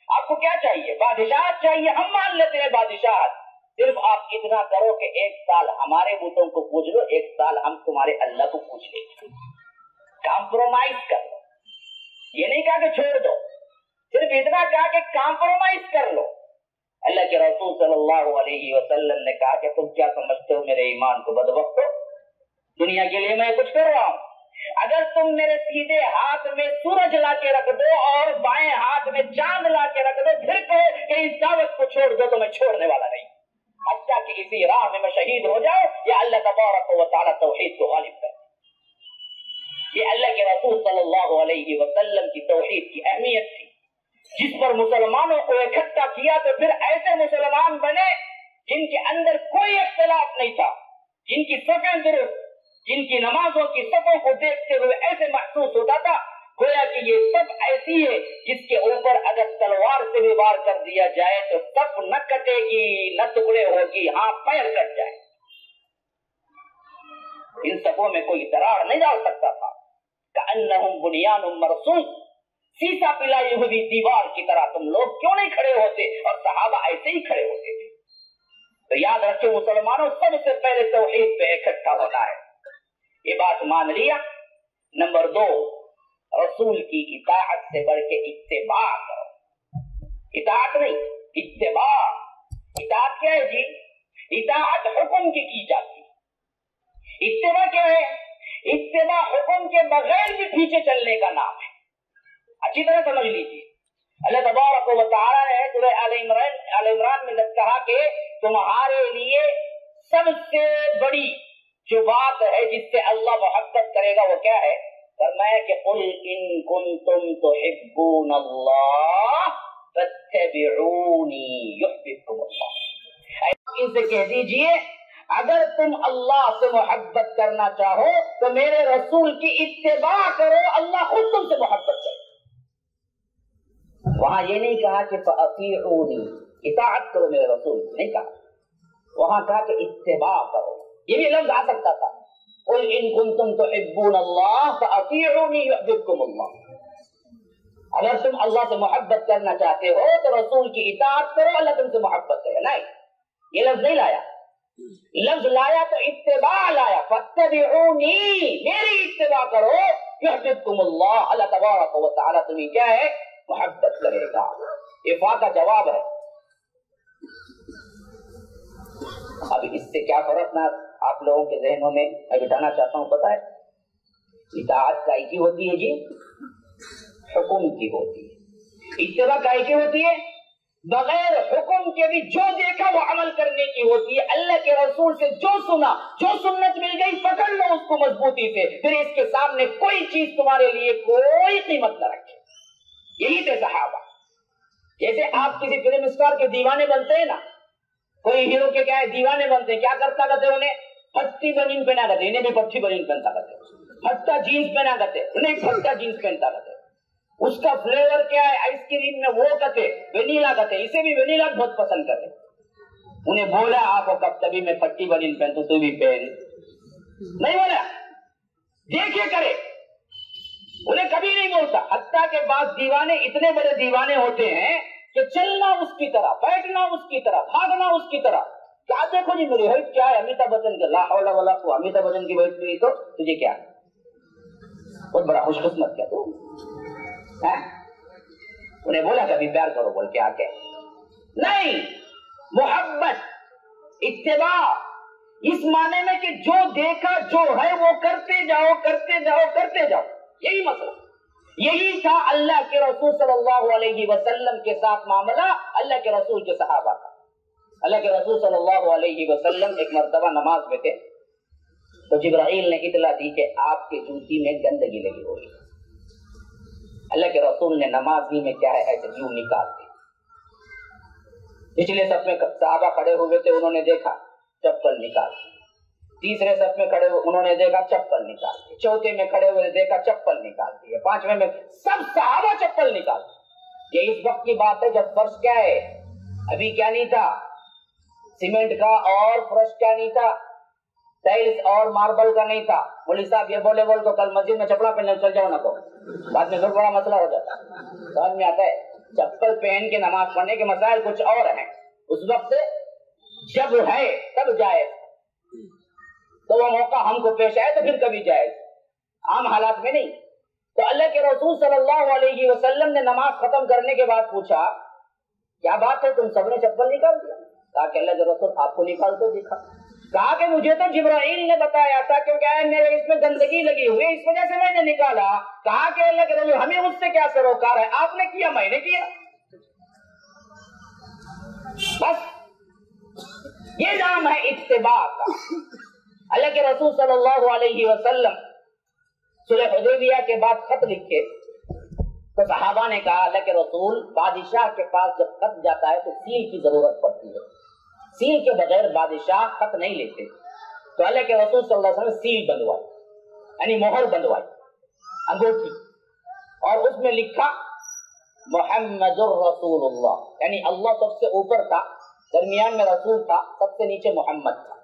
آپ کو کیا چاہیے؟ بادشاہت چاہیے, ہم مان لیتے ہیں بادشاہت. صرف آپ اتنا کرو کہ 1 سال ہمارے بتوں کو پوج لو, 1 سال ہم تمہارے اللہ کو پوج لیں. کمپرومائز کر لو. یہ نہیں کہا کہ چھوڑ دو, صرف اتنا کہا کہ کمپرومائز کر لو. اللہ کے رسول صلی اللہ علیہ وسلم نے کہا کہ تم کیا سمجھتے ہو میرے ایمان کو بدبخت ہو؟ دنیا کے لیے میں کچھ کر رہا ہوں. اگر تم میرے سیدھے ہاتھ میں سورج لا کے رکھ دو اور بائیں ہاتھ میں چاند لا کے رکھ دو, پھر کہو کہ اس دعوت کو چھوڑ دو, تو میں چھوڑنے والا نہیں. حتیٰ کہ اسی راہ میں شہید ہو جاؤ, یا اللہ تبارک و تعالی توحید کو غالب کر. یہ اللہ کے رسول صلی اللہ علیہ وسلم کی توحید کی اہمیت تھی, جس پر مسلمانوں کو اکٹھا کیا. تو پھر ایسے مسلمان بنے جن کے اندر کوئی اختلاف نہیں تھا, جن کی صفیں درست, جن کی نمازوں کی صفوں کو دیکھتے ہوئے ایسے محسوس ہوتا تھا گویا کہ یہ سب ایسی ہے جس کے اوپر اگر تلوار سے بھی وار کر دیا جائے تو صف نہ کٹے گی نہ ٹکڑے ہوگی، ہاں پیر کٹ جائے، ان صفوں میں کوئی دراڑ نہیں ڈال سکتا تھا۔ کأنہم بنیان مرصوص، سیسا پلائی ہوئی دیوار کی طرح تم لوگ کیوں نہیں کھڑے ہوتے؟ اور صحابہ ایسے ہی کھڑے ہوتے تھے۔ تو یاد رکھیں مسلمانوں، سب سے پہلے توحید پہ اکٹھا ہونا ہے۔ یہ بات مان لیا۔ نمبر 2، رسول کی اطاعت سے بڑھ کے اتباع کرو۔ اطاعت نہیں، اتباع۔ اطاعت کیا ہے جی؟ اطاعت حکم کی جاتی ہے۔ اتباع کیا ہے؟ اتباع حکم کے بغیر بھی پیچھے چلنے کا نام ہے۔ اچھی طرح سمجھ لیجیے، اللہ تبارک و تعالیٰ نے سورہ آل عمران میں جب کہا کہ تمہارے لیے سب سے بڑی جو بات ہے جس سے اللہ محبت کرے گا وہ کیا ہے؟ فرمایا کہ قل ان کنتم تحبون اللہ فاتبعونی یحببکم اللہ۔ ان سے کہہ دیجئے اگر تم اللہ سے محبت کرنا چاہو تو میرے رسول کی اتباع کرو، اللہ خود تم سے محبت کرے۔ وہاں یہ نہیں کہا کہ فاطیعونی، اطاعت کرو میرے رسول کی، نہیں کہا، وہاں کہا کہ اتباع کرو۔ یہ بھی لفظ آ سکتا تھا، قل ان کنتم تحبون اللہ فاطیعونی یحببکم اللہ۔ اگر تم اللہ سے محبت کرنا چاہتے ہو تو رسول کی اطاعت کرو، اللہ تم سے محبت کرے۔ نہیں، یہ لفظ نہیں لایا، لفظ لایا تو اتباع لایا، فاتبعونی، میری اتباع کرو، یحببکم اللہ، اللہ تبارک و تعالیٰ تمہیں کیا ہے؟ محبت کرے گا۔ یہ فا کا جواب ہے۔ اب اس سے کیا فرق نہ آپ لوگوں کے ذہنوں میں میں بٹھانا چاہتا ہوں، پتہ ہے اطاعت کائی کی ہوتی ہے جی؟ حکم کی ہوتی ہے۔ اتباع کائی کی ہوتی ہے؟ بغیر حکم کے بھی جو دیکھا وہ عمل کرنے کی ہوتی ہے۔ اللہ کے رسول سے جو سنا، جو سنت مل گئی پکڑ لو اس کو مضبوطی سے، پھر اس کے سامنے کوئی چیز تمہارے لیے کوئی قیمت نہ رکھے۔ یہی تھے صحابہ۔ جیسے آپ کسی فلم اسٹار کے دیوانے بنتے ہیں نا، کوئی ہیرو کے کیا ہے دیوانے بنتے ہیں، کیا کرتا کرتے انہیں پھٹی بنین پہنا کرتے، انہیں بھی پٹھی بنین پہنتا کرتے، پھٹا جینس پہنا کرتے، انہیں پھٹا جینس پہنتا کرتے۔ اس کا فلیور کیا ہے آئس کریم میں، وہ کہتے وینیلا کہتے، اسے بھی وینیلا بہت پسند کرتے۔ انہیں بولا آپ کب تبھی میں پھٹی بنین پہنتا تو بھی پہن نہیں بولا، دیکھے کرے، انہیں کبھی نہیں بولتا۔ حتیٰ کہ بعض دیوانے اتنے بڑے دیوانے ہوتے ہیں کہ چلنا اس کی طرح، بیٹھنا اس کی طرح، بھاگنا اس کی طرح۔ کیا دیکھو جی میری ہائٹ کیا ہے امیتابھ بچن کے، لا حول ولا قوة، امیتابھ بچن کی ہائٹ نہیں تو تجھے کیا ہے؟ بہت بڑا خوش قسمت کیا تو؟ انہیں بولا کبھی پیار کرو، بول کے آ کے نہیں۔ محبت، اتباع اس معنی میں کہ جو دیکھا جو ہے وہ کرتے جاؤ، کرتے جاؤ، کرتے جاؤ، یہی مسئلہ۔ یہی تھا اللہ کے رسول صلی اللہ علیہ وسلم کے ساتھ معاملہ، اللہ کے رسول کے صحابہ کا۔ اللہ کے رسول صلی اللہ علیہ وسلم ایک مرتبہ نماز میں تھے تو جبرائیل نے اطلاع دی کہ آپ کے جوتی میں گندگی لگی ہوئی۔ اللہ کے رسول نے نماز ہی میں کیا ہے ایسے یوں نکال دی۔ پچھلے صف میں صحابہ کھڑے ہوئے تھے، انہوں نے دیکھا چپل نکال دی۔ تیسرے صف میں کھڑے ہوئے انہوں نے دیکھا چپل نکال دی، چوتھے میں کھڑے ہوئے دیکھا چپل نکال دی، پانچویں میں سب صحابہ چپل نکال دی۔ یہ اس وقت کی بات ہے جب فرش کیا ہے، ابھی کیا نہیں تھا، سیمنٹ کا اور فرش کیا نہیں تھا، ٹائلز اور ماربل کا نہیں تھا۔ مولوی صاحب یہ بولے بول تو کل مسجد میں چپڑا پہننے چل جاؤ نا، تو بعد میں پھر بڑا مسئلہ ہو جاتا ہے۔ سمجھ میں آتا ہے، چپل پہن کے نماز پڑھنے کے مسائل کچھ اور ہیں، اس وقت جب ہے تب جائز، تو وہ موقع ہم کو پیش آئے تو پھر کبھی جائز، عام حالات میں نہیں۔ تو اللہ کے رسول صلی اللہ علیہ وسلم نے نماز ختم کرنے کے بعد پوچھا کیا بات ہے، تم سب نے چپل نکال دیا؟ کہا کہ اللہ کے رسول آپ کو نکالتے دیکھا۔ کہا کہ مجھے تو جبرائیل نے بتایا تھا کیونکہ میرے اس میں گندگی لگی ہوئی، اس وجہ سے میں نے نکالا۔ کہا کہ اللہ کے رسول ہمیں اس سے کیا سروکار ہے، آپ نے کیا میں نے کیا، بس یہ نام ہے اتباع کا۔ اللہ کے رسول صلی اللہ علیہ وسلم صلح حدیبیہ کے بعد خط لکھے تو صحابہ نے کہا اللہ کے رسول بادشاہ کے پاس جب خط جاتا ہے تو سیل کی ضرورت پڑتی ہے، سیل کے بغیر بادشاہ خط نہیں لیتے۔ تو اللہ کے رسول صلی اللہ علیہ وسلم سیل بندوائی، یعنی مہر بندوائی، انگوٹھی۔ اور اس میں لکھا محمد الرسول اللہ، یعنی اللہ سب سے اوپر تھا، درمیان میں رسول تھا، سب سے نیچے محمد تھا،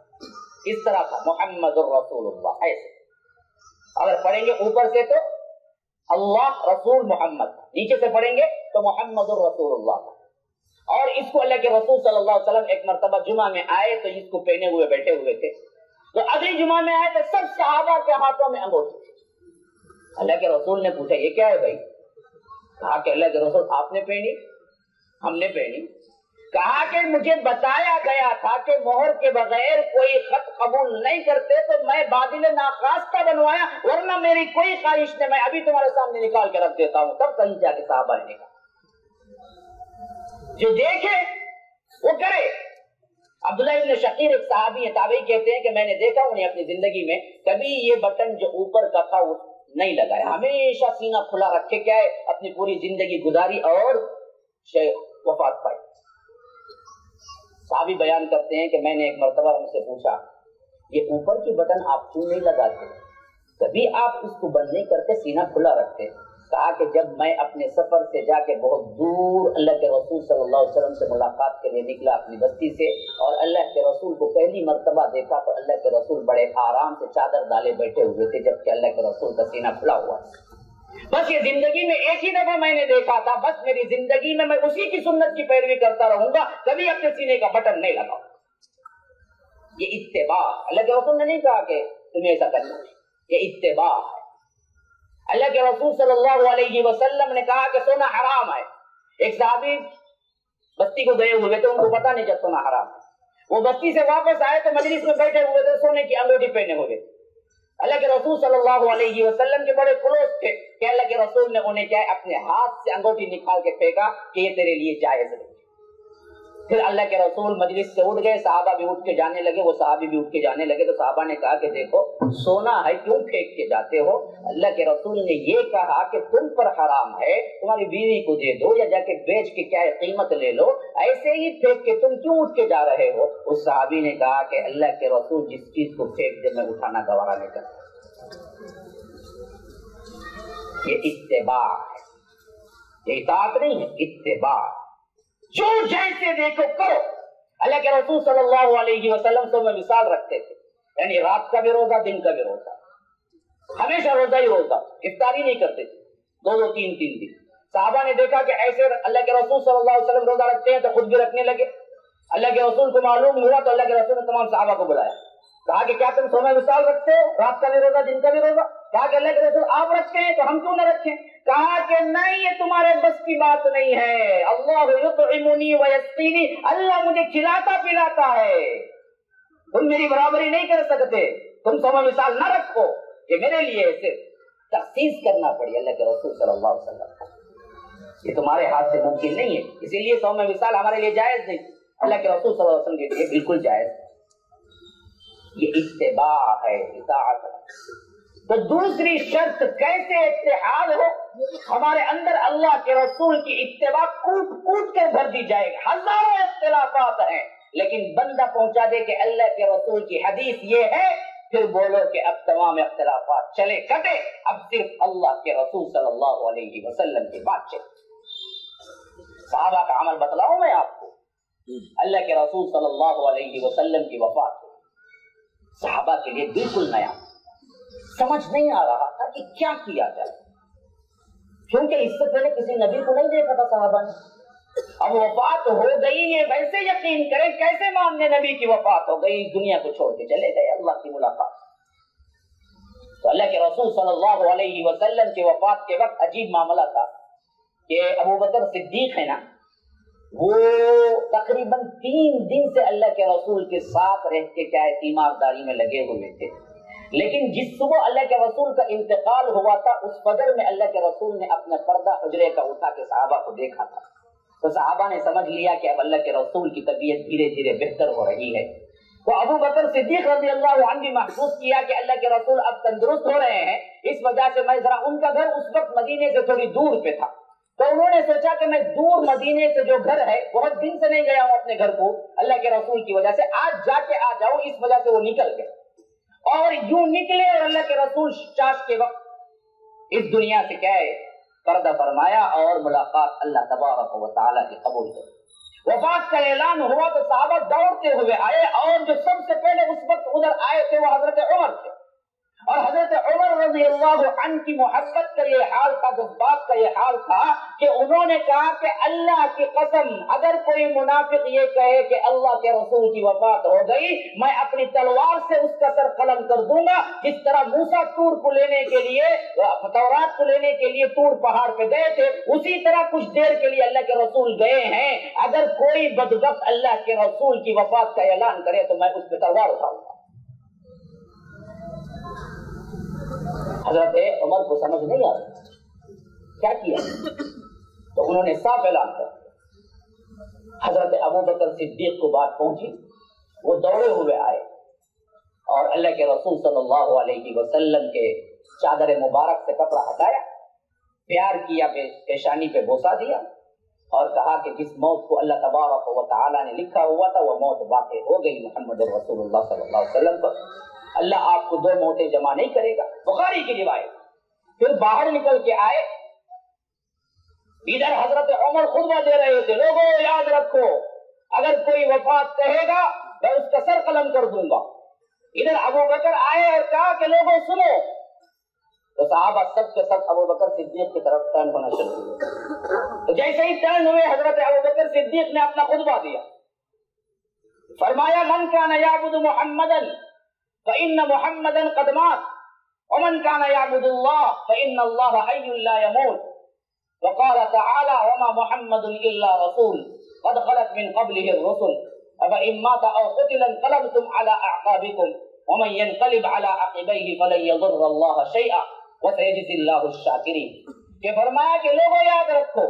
اس طرح تھا محمد الرسول اللہ۔ ایسے اگر پڑھیں گے اوپر سے تو اللہ رسول محمد، نیچے سے پڑھیں گے تو محمد الرسول اللہ۔ اور اس کو اللہ کے رسول صلی اللہ علیہ وسلم ایک مرتبہ جمعہ میں آئے تو اس کو پہنے ہوئے بیٹھے ہوئے تھے، تو اگلی جمعہ میں آئے تو سب صحابہ کے ہاتھوں میں انگوٹھی تھی۔ اللہ کے رسول نے پوچھا یہ کیا ہے بھائی؟ کہا کہ اللہ کے رسول آپ نے پہنی، ہم نے پہنی۔ کہا کہ مجھے بتایا گیا تھا کہ مہر کے بغیر کوئی خط قبول نہیں کرتے، تو میں بادل ناخواستہ بنوایا، ورنہ میری کوئی خواہش نہیں، میں ابھی تمہارے سامنے نکال کے رکھ دیتا ہوں۔ تب صحیح جا کے صحابہ نے کہا جو دیکھے وہ کرے۔ عبداللہ ابن شقیر ایک صحابی ہے، تابعی، کہتے ہیں کہ میں نے دیکھا انہیں اپنی زندگی میں کبھی یہ بٹن جو اوپر کا تھا وہ نہیں لگایا، ہمیشہ سینہ کھلا رکھے کیا ہے اپنی پوری زندگی گزاری اور وفات پائی۔ صحابی بیان کرتے ہیں کہ میں نے ایک مرتبہ ان سے پوچھا یہ اوپر کی بٹن آپ کیوں نہیں لگاتے، کبھی آپ اس کو بند نہیں کرتے، سینہ کھلا رکھتے؟ کہا کہ جب میں اپنے سفر سے جا کے بہت دور اللہ کے رسول صلی اللہ علیہ وسلم سے ملاقات کے لیے نکلا اپنی بستی سے، اور اللہ کے رسول کو پہلی مرتبہ دیکھا تو اللہ کے رسول بڑے آرام سے چادر ڈالے بیٹھے ہوئے تھے، جبکہ اللہ کے رسول کا سینہ کھلا ہوا تھا۔ بس یہ زندگی میں ایک ہی دفعہ میں نے دیکھا تھا، بس میری زندگی میں اسی کی سنت کی پیروی کرتا رہوں گا، کبھی اپنے سینے کا بٹن نہیں لگاؤں۔ یہ اتباع، اللہ کے رسول نے نہیں کہا کہ تمہیں ایسا کرنا ہے، یہ اتباع ہے۔ اللہ کے رسول صلی اللہ علیہ وسلم نے کہا کہ سونا حرام ہے۔ ایک صحابی بستی کو گئے ہوئے تھے، ان کو پتا نہیں جب سونا حرام ہے، وہ بستی سے واپس آئے تو مجلس میں بیٹھے ہوئے تھے، سونے کی انگوٹھی پہنے ہوئے تھے۔ اللہ کے رسول صلی اللہ علیہ وسلم کے بڑے کلوز تھے کہ اللہ کے رسول نے انہیں کیا اپنے ہاتھ سے انگوٹھی نکال کے پھینکا کہ یہ تیرے لیے جائز نہیں۔ پھر اللہ کے رسول مجلس سے اٹھ گئے، صحابہ بھی اٹھ کے جانے لگے، وہ صحابی بھی اٹھ کے جانے لگے، تو صحابہ نے کہا کہ دیکھو سونا ہے کیوں پھینک کے جاتے ہو؟ اللہ کے رسول نے یہ کہا کہ تم پر حرام ہے، تمہاری بیوی کو دے دو یا جا کے بیچ کے کیا قیمت لے لو، ایسے ہی پھینک کے تم کیوں اٹھ کے جا رہے ہو؟ اس صحابی نے کہا کہ اللہ کے رسول جس چیز کو پھینک دے میں اٹھانا گوارا نہیں کرتا۔ یہ اتباع ہے، یہ اطاعت نہیں ہے، اتباع۔ جو جیسے دیکھو کرو۔ اللہ کے رسول صلی اللہ علیہ وسلم سے میں مثال رکھتے تھے، یعنی رات کا بھی روزہ، دن کا بھی روزہ، ہمیشہ روزہ ہی روزہ، افطاری نہیں کرتے تھے، دو تین دن۔ صحابہ نے دیکھا کہ ایسے اللہ کے رسول صلی اللہ علیہ وسلم روزہ رکھتے ہیں تو خود بھی رکھنے لگے۔ اللہ کے رسول کو معلوم ہوا تو اللہ کے رسول نے تمام صحابہ کو بلایا، کہا کہ کیا تم سونا مثال رکھتے ہو، رات کا بھی روزہ، دن کا بھی روزہ؟ کہا کہ اللہ کے رسول آپ رکھتے ہیں تو ہم کیوں نہ رکھیں؟ کہا کہ نہیں، یہ تمہارے بس کی بات نہیں ہے، اللہ یطعمنی ویسقینی، اللہ مجھے کھلاتا پلاتا ہے، تم میری برابری نہیں کر سکتے، تم سونا مثال نہ رکھو، یہ میرے لیے صرف تخصیص کرنا پڑی اللہ کے رسول صلی اللہ علیہ وسلم، یہ تمہارے ہاتھ سے ممکن نہیں ہے، اسی لیے سونا مثال ہمارے لیے جائز نہیں، اللہ کے رسول صلی اللہ علیہ وسلم کے لیے بالکل جائز ہے۔ یہ اتباع ہے، اطاعت ہے۔ تو دوسری شرط کیسے اتحاد ہو؟ ہمارے اندر اللہ کے رسول کی اتباع کوٹ کوٹ کر بھر دی جائے گی۔ ہزاروں اختلافات ہیں لیکن بندہ پہنچا دے کہ اللہ کے رسول کی حدیث یہ ہے، پھر بولو کہ اب تمام اختلافات چلے کٹے، اب صرف اللہ کے رسول صلی اللہ علیہ وسلم کی بات چلے۔ صحابہ کا عمل بتلاؤں میں آپ کو، اللہ کے رسول صلی اللہ علیہ وسلم کی وفات صحابہ کے لیے بالکل نیا، سمجھ نہیں آ رہا تھا کہ کیا کیا جائے، کیونکہ اس سے پہلے کسی نبی کو نہیں دیکھا تھا صحابہ نے۔ اب وفات ہو گئی ہے، ویسے یقین کریں کیسے ماننے نبی کی وفات ہو گئی، دنیا کو چھوڑ کے چلے گئے اللہ کی ملاقات۔ تو اللہ کے رسول صلی اللہ علیہ وسلم کی وفات کے وقت عجیب معاملہ تھا کہ ابو بکر صدیق ہے نا، وہ تقریباً 3 دن سے اللہ کے رسول کے ساتھ رہ کے کیا تیمارداری میں لگے ہوئے تھے، لیکن جس صبح اللہ کے رسول کا انتقال ہوا تھا اس فجر میں اللہ کے رسول نے اپنا پردہ حجرے کا اٹھا کے صحابہ کو دیکھا تھا، تو صحابہ نے سمجھ لیا کہ اب اللہ کے رسول کی طبیعت دھیرے دھیرے بہتر ہو رہی ہے۔ تو ابو بکر صدیق رضی اللہ عنہ بھی محسوس کیا کہ اللہ کے رسول اب تندرست ہو رہے ہیں، اس وجہ سے میں ذرا، ان کا گھر اس وقت مدینے سے تھوڑی دور پہ تھا، تو انہوں نے سوچا کہ میں دور مدینے سے جو گھر ہے، بہت دن سے نہیں گیا ہوں اپنے گھر کو اللہ کے رسول کی وجہ سے، آج جا کے آ جاؤں، اس وجہ سے وہ نکل گئے۔ اور یوں نکلے اور اللہ کے رسول چاش کے وقت اس دنیا سے کیا ہے پردہ فرمایا اور ملاقات اللہ تبارک و تعالیٰ کی قبول کر. وفات کا اعلان ہوا تو صحابہ دوڑتے ہوئے آئے اور جو سب سے پہلے اس وقت ادھر آئے تھے وہ حضرت عمر تھے. اور حضرت عمر رضی اللہ عنہ کی محبت کا یہ حال تھا, جذبات کا یہ حال تھا کہ انہوں نے کہا کہ اللہ کی قسم اگر کوئی منافق یہ کہے کہ اللہ کے رسول کی وفات ہو گئی, میں اپنی تلوار سے اس کا سر قلم کر دوں گا. جس طرح موسیٰ تور کو لینے کے لیے, تورات کو لینے کے لیے تور پہاڑ پہ گئے تھے, اسی طرح کچھ دیر کے لیے اللہ کے رسول گئے ہیں. اگر کوئی بدبخت اللہ کے رسول کی وفات کا اعلان کرے تو میں اس پہ تلوار اٹھاؤں گا. حضرت عمر کو سمجھ نہیں آ رہی کیا کیا, تو انہوں نے صاف اعلان کر. حضرت ابوبکر صدیق کو بات پہنچی, وہ دوڑے ہوئے آئے اور اللہ کے رسول صلی اللہ علیہ وسلم کے چادر مبارک سے کپڑا ہٹایا, پیار کیا, پیشانی پہ بوسا دیا اور کہا کہ جس موت کو اللہ تبارک و تعالیٰ نے لکھا ہوا تھا وہ موت واقع ہو گئی محمد رسول اللہ صلی اللہ علیہ وسلم پر. اللہ آپ کو دو موتیں جمع نہیں کرے گا, بخاری کی روایت. پھر باہر نکل کے آئے, ادھر حضرت عمر خطبہ دے رہے تھے, لوگوں یاد رکھو اگر کوئی وفات کہے گا میں اس کا سر قلم کر دوں گا. ادھر ابوبکر آئے اور کہا کہ لوگوں سنو, تو صحابہ سب کے سب ابوبکر صدیق کی طرف ٹرن ہونا شروع ہوئے. تو جیسے ہی ٹرن ہوئے حضرت ابوبکر صدیق نے اپنا خطبہ دیا, فرمایا من کان یعبد محمدا فإن محمدا قد مات ومن كان يعبد الله فإن الله حي لا يموت وقال تعالى وما محمد إلا رسول قد خلت من قبله الرسل أفإن مات أو قتل انقلبتم على أعقابكم ومن ينقلب على عقبيه فلن يضر الله شيئا وسيجزي الله الشاكرين. کہ فرمایا کہ لوگوں یاد رکھو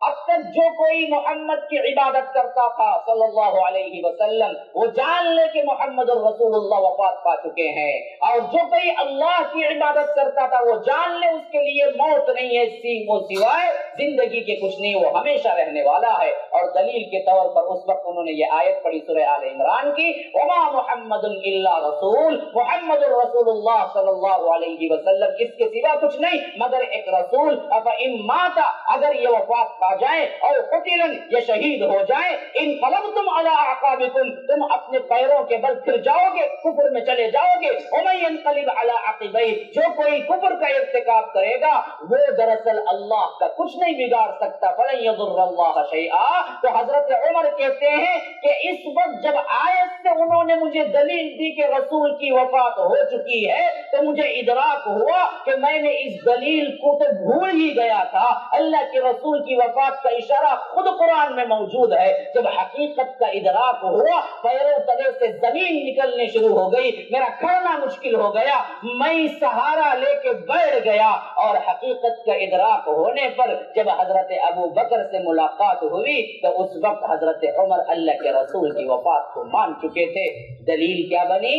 اب تک جو کوئی محمد کی عبادت کرتا تھا صلی اللہ علیہ وسلم وہ جان لے کہ محمد الرسول اللہ وفات پا چکے ہیں, اور جو کوئی اللہ کی عبادت کرتا تھا وہ جان لے اس کے لیے موت نہیں ہے وہ سوائے زندگی کے کچھ نہیں, وہ ہمیشہ رہنے والا ہے. اور دلیل کے طور پر اس وقت انہوں نے یہ آیت پڑھی سورہ آل عمران کی, وما محمد الا رسول, محمد الرسول اللہ صلی اللہ علیہ وسلم اس کے سوا کچھ نہیں مگر ایک رسول. افإن مات, اگر یہ وفات پا جائیں اور قتلن یہ شہید ہو جائیں, انقلبتم علی اعقابکم, تم اپنے پیروں کے بل پھر جاؤ گے, کفر میں چلے جاؤ گے. ومن ينقلب علی عقبیہ, جو کوئی کفر کا ارتکاب کرے گا وہ دراصل اللہ کا کچھ نہیں بگاڑ سکتا. فلن يضر اللہ شیئا. تو حضرت عمر کہتے ہیں کہ اس وقت جب آیت سے انہوں نے مجھے دلیل دی کہ رسول کی وفات ہو چکی ہے تو مجھے ادراک ہوا کہ میں نے اس دلیل کو تو بھول ہی گیا تھا. اللہ کے رسول کی وفات کا اشارہ خود قرآن میں موجود ہے. جب حقیقت کا ادراک ہوا پیروں تلے سے زمین نکلنے شروع ہو گئی, میرا کھڑنا مشکل ہو گیا, میں سہارا لے کے بیٹھ گیا. اور حقیقت کا ادراک ہونے پر جب حضرت ابو بکر سے ملاقات ہوئی تو اس وقت حضرت عمر اللہ کے رسول کی وفات کو مان چکے تھے. دلیل کیا بنی؟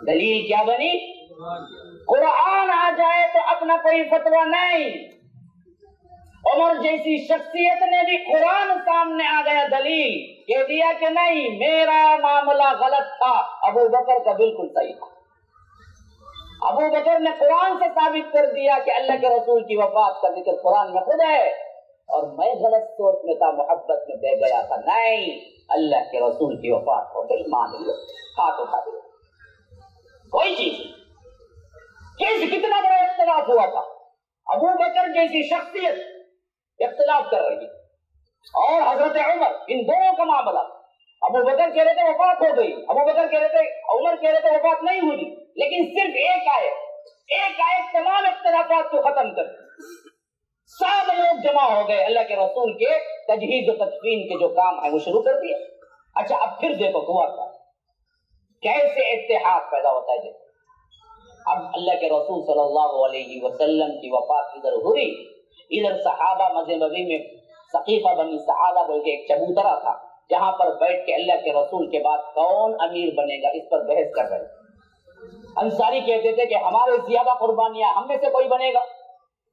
دلیل کیا بنی؟ قرآن آ جائے تو اپنا کوئی فتویٰ نہیں. عمر جیسی شخصیت نے بھی قرآن سامنے آ گیا, دلیل کہہ دیا کہ نہیں میرا معاملہ غلط تھا, ابو بکر کا بالکل صحیح تھا. ابو بکر نے قرآن سے ثابت کر دیا کہ اللہ کے رسول کی وفات کا ذکر قرآن میں خود ہے, اور میں غلط سوچ میں تھا, محبت میں دے گیا تھا. نہیں, اللہ کے رسول کی وفات ہو گئی, مان لو, ہاتھ اٹھا دیا. کوئی چیز کتنا بڑا اختلاف ہوا تھا, ابو بکر جیسی شخصیت اختلاف کر رہی اور حضرت عمر, ان دونوں کا معاملہ. ابو بکر کہہ رہے تھے وفات ہو گئی, ابو بکر کہہ رہے تھے, عمر کہہ رہے تھے وفات نہیں ہوئی, لیکن صرف ایک آیت تمام اختلافات کو ختم کر دی. سب لوگ جمع ہو گئے, اللہ کے رسول کے تجہیز و تدفین کے جو کام ہے وہ شروع کر دیے. اچھا اب پھر دیکھو ہوا کیا, کیسے اتحاد پیدا ہوتا ہے. اب اللہ کے رسول صلی اللہ علیہ وسلم کی وفات ادھر ہوئی, ادھر صحابہ مذہبی میں ثقیفہ بنی سعادہ بول کے ایک چبوترا تھا, جہاں پر بیٹھ کے اللہ کے رسول کے بعد کون امیر بنے گا اس پر بحث کر رہے. انصاری کہتے تھے کہ ہمارے زیادہ قربانیاں ہم میں سے کوئی بنے گا,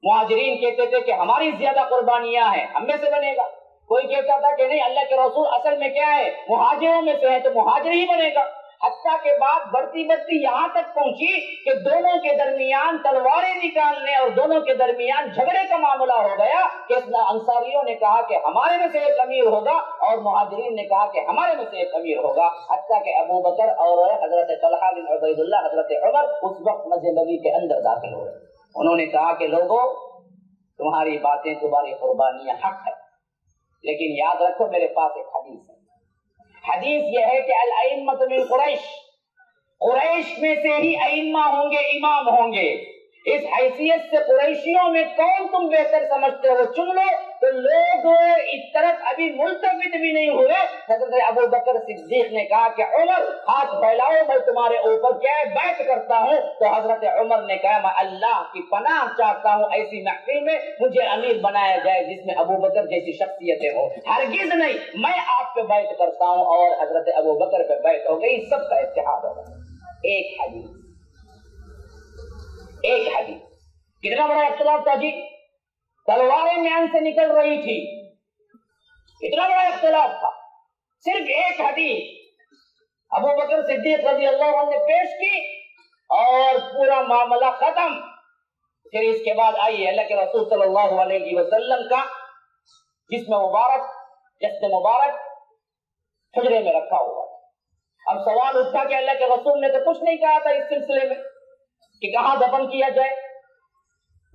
مہاجرین کہتے تھے کہ ہماری زیادہ قربانیاں ہیں ہم میں سے بنے گا, کوئی کہتا تھا کہ نہیں اللہ کے رسول اصل میں کیا ہے مہاجروں میں سے ہے تو مہاجر ہی بنے گا. حتیٰ کہ بات بڑھتی بڑھتی یہاں تک پہنچی کہ دونوں کے درمیان تلواریں نکالنے اور دونوں کے درمیان جھگڑے کا معاملہ ہو گیا کہ انصاریوں نے کہا کہ ہمارے میں سے ایک امیر ہوگا اور مہاجرین نے کہا کہ ہمارے میں سے ایک امیر ہوگا، حتیٰ کہ ابو بکر اور حضرت طلحہ بن عبید اللہ حضرت عمر اس وقت مسجد نبوی کے اندر داخل ہوئے۔ انہوں نے کہا کہ لوگوں تمہاری باتیں تمہاری قربانیاں حق ہے، لیکن یاد رکھو میرے پاس ایک حدیث ہے۔ حدیث یہ ہے کہ الائمۃ من قریش، قریش میں سے ہی ائمہ ہوں گے، امام ہوں گے۔ اس حیثیت سے قریشیوں میں کون تم بہتر سمجھتے ہو چن لو۔ تو لوگ اس طرف ابھی ملتفت بھی نہیں ہوئے۔ حضرت ابو بکر صدیق نے کہا کہ عمر ہاتھ پھیلاؤ، میں تمہارے اوپر کیا ہے بیعت کرتا ہوں۔ تو حضرت عمر نے کہا میں اللہ کی پناہ چاہتا ہوں ایسی محفل میں مجھے امیر بنایا جائے جس میں ابو بکر جیسی شخصیتیں ہوں۔ ہرگز نہیں، میں آپ پہ بیعت کرتا ہوں، اور حضرت ابو بکر پہ بیعت ہو گئی، سب کا اتحاد ہو گیا۔ ایک حدیث کتنا بڑا اختلاف تھا جی، تلواریں میان سے نکل رہی تھی، اتنا بڑا اختلاف تھا، صرف ایک حدیث ابو بکر صدیق رضی اللہ عنہ نے پیش کی اور پورا معاملہ ختم۔ پھر اس کے بعد آئیے اللہ کے رسول صلی اللہ علیہ وسلم کا جسم مبارک، جسد مبارک حجرے میں رکھا ہوا۔ اب سوال اٹھا کہ اللہ کے رسول نے تو کچھ نہیں کہا تھا اس سلسلے میں کہ کہاں دفن کیا جائے۔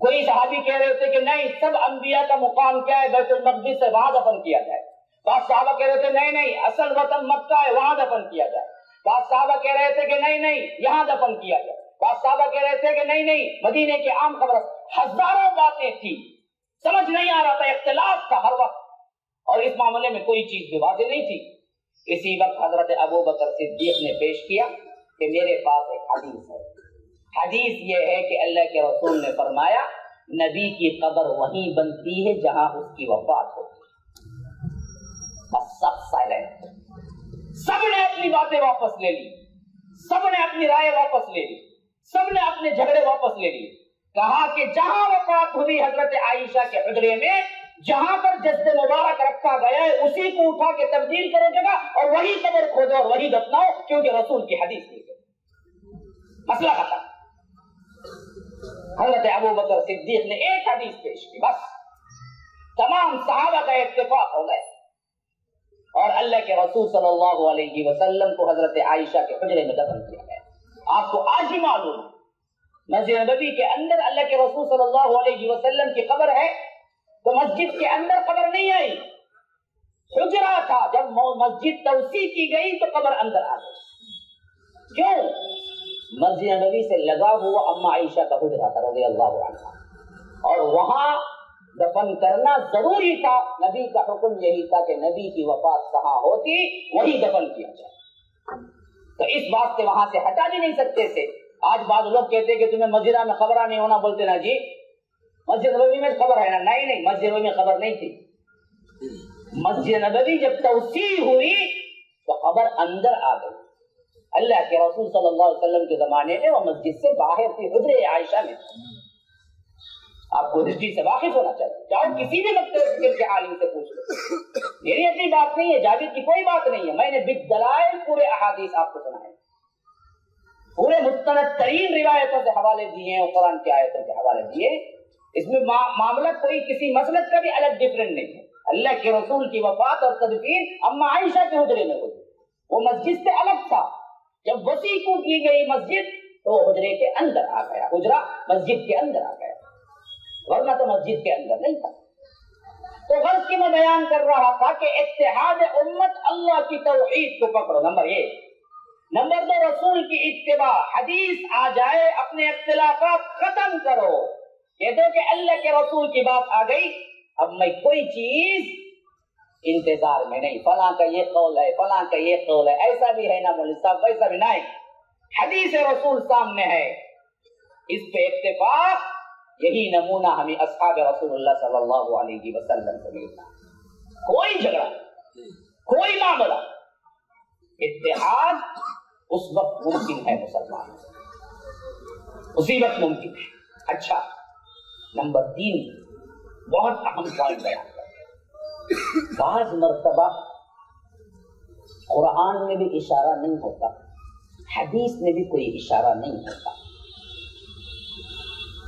کوئی صحابی کہہ رہے تھے کہ نہیں، سب انبیاء کا مقام کیا ہے بیت المقدس سے، وہاں دفن کیا جائے۔ بعض صحابہ کہہ رہے تھے نہیں اصل وطن مکہ ہے، وہاں دفن کیا جائے۔ بعض صحابہ کہہ رہے تھے کہ نہیں یہاں دفن کیا جائے۔ بعض صحابہ کہہ رہے تھے کہ نہیں مدینے کے عام قبرستان۔ ہزاروں باتیں تھی، سمجھ نہیں آ رہا تھا، اختلاف تھا ہر وقت، اور اس معاملے میں کوئی چیز بھی واضح نہیں تھی۔ اسی وقت حضرت ابو بکر صدیق نے پیش کیا کہ میرے پاس ایک حدیث ہے۔ حدیث یہ ہے کہ اللہ کے رسول نے فرمایا نبی کی قبر وہیں بنتی ہے جہاں اس کی وفات ہوتی ہے۔ بس سب سائلنٹ، سب نے اپنی باتیں واپس لے لی، سب نے اپنی رائے واپس لے لی، سب نے اپنے جھگڑے واپس لے لیے۔ کہا کہ جہاں وفات ہوئی حضرت عائشہ کے حجرے میں، جہاں پر جسد مبارک رکھا گیا ہے اسی کو اٹھا کے تبدیل کرو جگہ اور وہی قبر کھودو اور وہی دفناؤ، کیونکہ رسول کی حدیث دی گئی۔ مسئلہ ختم۔ حضرت ابو بکر صدیق نے ایک حدیث پیش کی، بس تمام صحابہ کا اتفاق ہو گئے، اور اللہ کے رسول صلی اللہ علیہ وسلم کو حضرت عائشہ کے حجرے میں دفن کیا گیا۔ آپ کو آج ہی معلوم ہے مسجد نبوی کے اندر اللہ کے رسول صلی اللہ علیہ وسلم کی قبر ہے، تو مسجد کے اندر قبر نہیں آئی، حجرہ تھا۔ جب مسجد توسیع کی گئی تو قبر اندر آ گئی۔ کیوں؟ مسجد نبوی سے لگا ہوا اما عائشہ کا حجرہ تھا رضی اللہ عنہ، اور وہاں دفن کرنا ضروری تھا۔ نبی کا حکم یہی تھا کہ نبی کی وفات کہاں ہوتی وہی دفن کیا جائے، تو اس بات سے وہاں سے ہٹا بھی نہیں سکتے تھے۔ آج بعض لوگ کہتے کہ تمہیں مسجدہ میں خبرہ نہیں ہونا، بولتے نا جی مسجد نبوی میں خبر ہے نا، نہیں مسجد نبوی میں خبر نہیں تھی۔ مسجد نبوی جب توسیع ہوئی تو خبر اندر آ گئی۔ اللہ کے رسول صلی اللہ علیہ وسلم کے زمانے میں وہ مسجد سے باہر تھی، حجرے عائشہ میں۔ آپ کو ہسٹری سے واقف ہونا چاہیے، چاہے کسی بھی مکتب کے عالم سے پوچھ لو، میری اپنی بات نہیں ہے، جاوید کی کوئی بات نہیں ہے، میں نے بالدلائل پورے احادیث آپ کو سنائے، پورے مستند ترین روایتوں سے حوالے دیے اور قرآن کی آیتوں کے حوالے دیے۔ اس میں معاملہ کوئی کسی مسلک کا بھی الگ ڈفرنٹ نہیں ہے۔ اللہ کے رسول کی وفات اور تدفین اما عائشہ کے حجرے میں ہوئی، وہ مسجد سے الگ تھا۔ جب وسیع کو کی گئی مسجد تو وہ حجرے کے اندر آ گیا، حجرہ مسجد کے اندر آ گیا، ورنہ تو مسجد کے اندر نہیں تھا۔ تو غرض کی میں بیان کر رہا تھا کہ اتحاد امت اللہ کی توحید کو پکڑو، نمبر 1۔ نمبر 2، رسول کی اتباع، حدیث آ جائے اپنے اختلافات ختم کرو، کہہ دو کہ اللہ کے رسول کی بات آ گئی، اب میں کوئی چیز انتظار میں نہیں، فلاں کا یہ قول ہے، فلاں کا یہ قول ہے، ایسا بھی ہے نا مولوی صاحب، ویسا بھی نہیں، حدیث رسول سامنے ہے، اس پہ اتفاق۔ یہی نمونہ ہمیں اصحاب رسول اللہ صلی اللہ علیہ وسلم سے ملتا ہے۔ کوئی جھگڑا، کوئی معاملہ، اتحاد اس وقت ممکن ہے مسلمان، اسی وقت ممکن ہے۔ اچھا، نمبر 3 بہت اہم پوائنٹ بیان کریں۔ بعض مرتبہ قرآن میں بھی اشارہ نہیں ہوتا، حدیث میں بھی کوئی اشارہ نہیں ہوتا.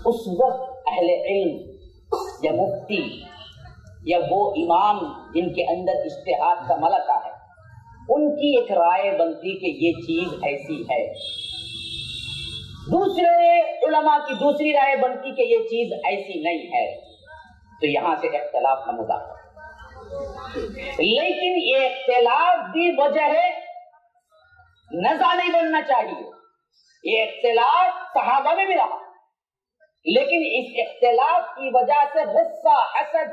اس وقت اہل علم یا مفتی یا وہ امام جن کے اندر اجتہاد کا ملکہ ہے ان کی ایک رائے بنتی کہ یہ چیز ایسی ہے، دوسرے علماء کی دوسری رائے بنتی کہ یہ چیز ایسی نہیں ہے، تو یہاں سے اختلاف نمودار. لیکن یہ اختلاف بھی وجہ ہے نزاع نہیں بننا چاہیے. یہ اختلاف صحابہ میں بھی رہا، لیکن اس اختلاف کی وجہ سے غصہ، حسد،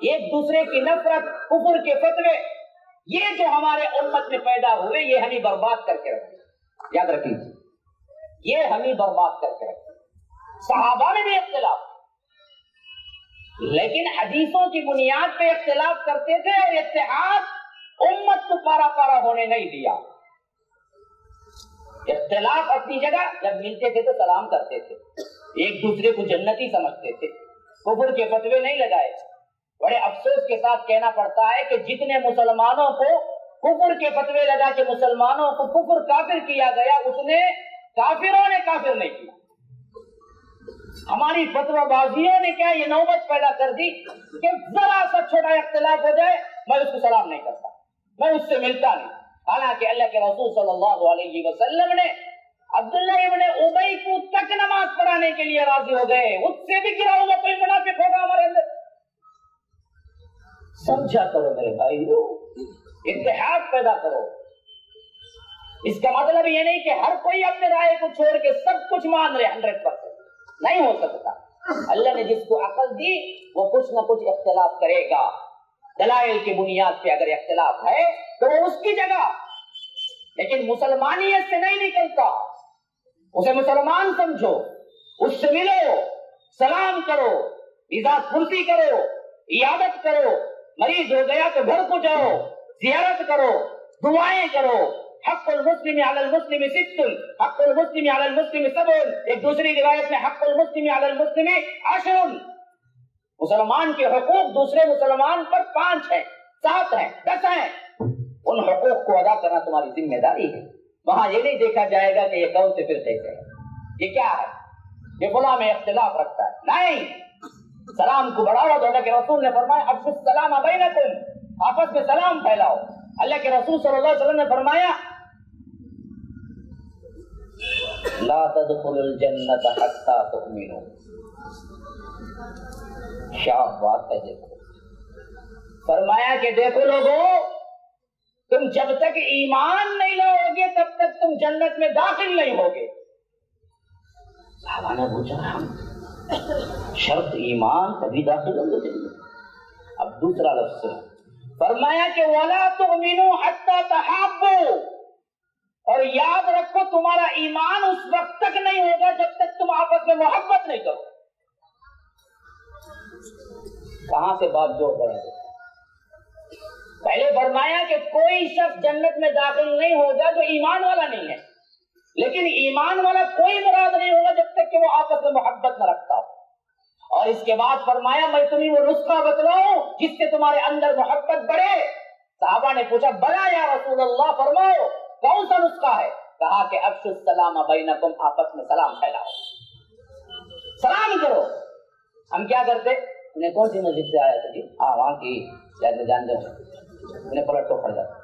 ایک دوسرے کی نفرت، کفر کے فتوے، یہ جو ہمارے امت میں پیدا ہوئے یہ ہمیں برباد کر کے رکھے. یاد رکھ لیجیے، یہ ہمیں برباد کر کے رکھے. صحابہ میں بھی اختلاف، لیکن حدیثوں کی بنیاد پہ اختلاف کرتے تھے اور اتحاد امت کو پارا پارا ہونے نہیں دیا. اختلاف اپنی جگہ، جب ملتے تھے تو سلام کرتے تھے، ایک دوسرے کو جنتی سمجھتے تھے، کفر کے فتوے نہیں لگائے. بڑے افسوس کے ساتھ کہنا پڑتا ہے کہ جتنے مسلمانوں کو کفر کے فتوے لگا کے مسلمانوں کو کفر کافر کیا گیا، اتنے کافروں نے کافر نہیں کیا. ہماری فتوی بازیوں نے کیا یہ نوبت پیدا کر دی کہ ذرا سا چھوٹا اختلاف ہو جائے میں اس کو سلام نہیں کرتا، میں اس سے ملتا نہیں. حالانکہ اللہ کے رسول صلی اللہ علیہ وسلم نے عبداللہ ابن ابی کو تک نماز پڑھانے کے لیے راضی ہو گئے. اس سے بھی گرا ہوا کوئی منافق ہوگا ہمارے اندر؟ سمجھا کرو میرے بھائیو، اتحاد پیدا کرو. اس کا مطلب یہ نہیں کہ ہر کوئی اپنے رائے کو چھوڑ کے سب کچھ مان رہے 100%، نہیں ہو سکتا. اللہ نے جس کو عقل دی وہ کچھ نہ کچھ اختلاف کرے گا. دلائل کی بنیاد پہ اگر اختلاف ہے تو وہ اس کی جگہ، لیکن مسلمانیت سے نہیں نکلتا. اسے مسلمان سمجھو، اس سے ملو، سلام کرو، عزت پرسی کرو، عیادت کرو، مریض ہو گیا تو گھر کو جاؤ، زیارت کرو، دعائیں کرو. حق المسلم علی المسلم ست، حق المسلم علی المسلم سبع. ایک دوسری روایت میں حق المسلم علی المسلم 10. مسلمان کے حقوق دوسرے مسلمان پر 5 ہیں، 7 ہیں، 10 ہیں. ان حقوق کو ادا کرنا تمہاری ذمہ داری ہے. وہاں یہ نہیں دیکھا جائے گا کہ یہ کون سے فرقے سے ہے، یہ کیا ہے، یہ فلاں میں اختلاف رکھتا ہے. نہیں، سلام کو بڑھاوا دو. اللہ کے رسول نے فرمایا افشوا السلام بینکم، آپس میں سلام پھیلاؤ. اللہ کے رسول صلی اللہ علیہ وسلم نے فرمایا لا تدخلوا الجنت حتی تؤمنوا. کیا بات ہے. دیکھو، فرمایا کہ دیکھو لوگوں، تم جب تک ایمان نہیں لاؤ گے تب تک تم جنت میں داخل نہیں ہوگے. صحابہ نے پوچھا ہم شرط ایمان تبھی داخل ہوں گے. اب دوسرا لفظ فرمایا کہ وَلَا تُؤْمِنُوا حَتَّى تَحَابُّوا، اور یاد رکھو تمہارا ایمان اس وقت تک نہیں ہوگا جب تک تم آپس میں محبت نہیں کرو. کہاں سے بات جوڑ رہے ہیں؟ پہلے فرمایا کہ کوئی شخص جنت میں داخل نہیں ہوگا جو ایمان والا نہیں ہے، لیکن ایمان والا کوئی مراد نہیں ہوگا جب تک کہ وہ آپس میں محبت نہ رکھتا ہو. اور اس کے بعد فرمایا میں تمہیں وہ نسخہ بتلاؤں جس سے تمہارے اندر محبت بڑھے. صحابہ نے پوچھا بلا یا رسول اللہ، فرماؤ کون سا نسخہ ہے؟ کہا کہ افشوا السلام بینکم، آپس میں سلام پھیلاؤ، سلام کرو. ہم کیا کرتے؟ انہیں کون سی مسجد سے آیا تھا جی؟ وہاں کی جان دو، انہیں پلٹ کو پڑ جاتا.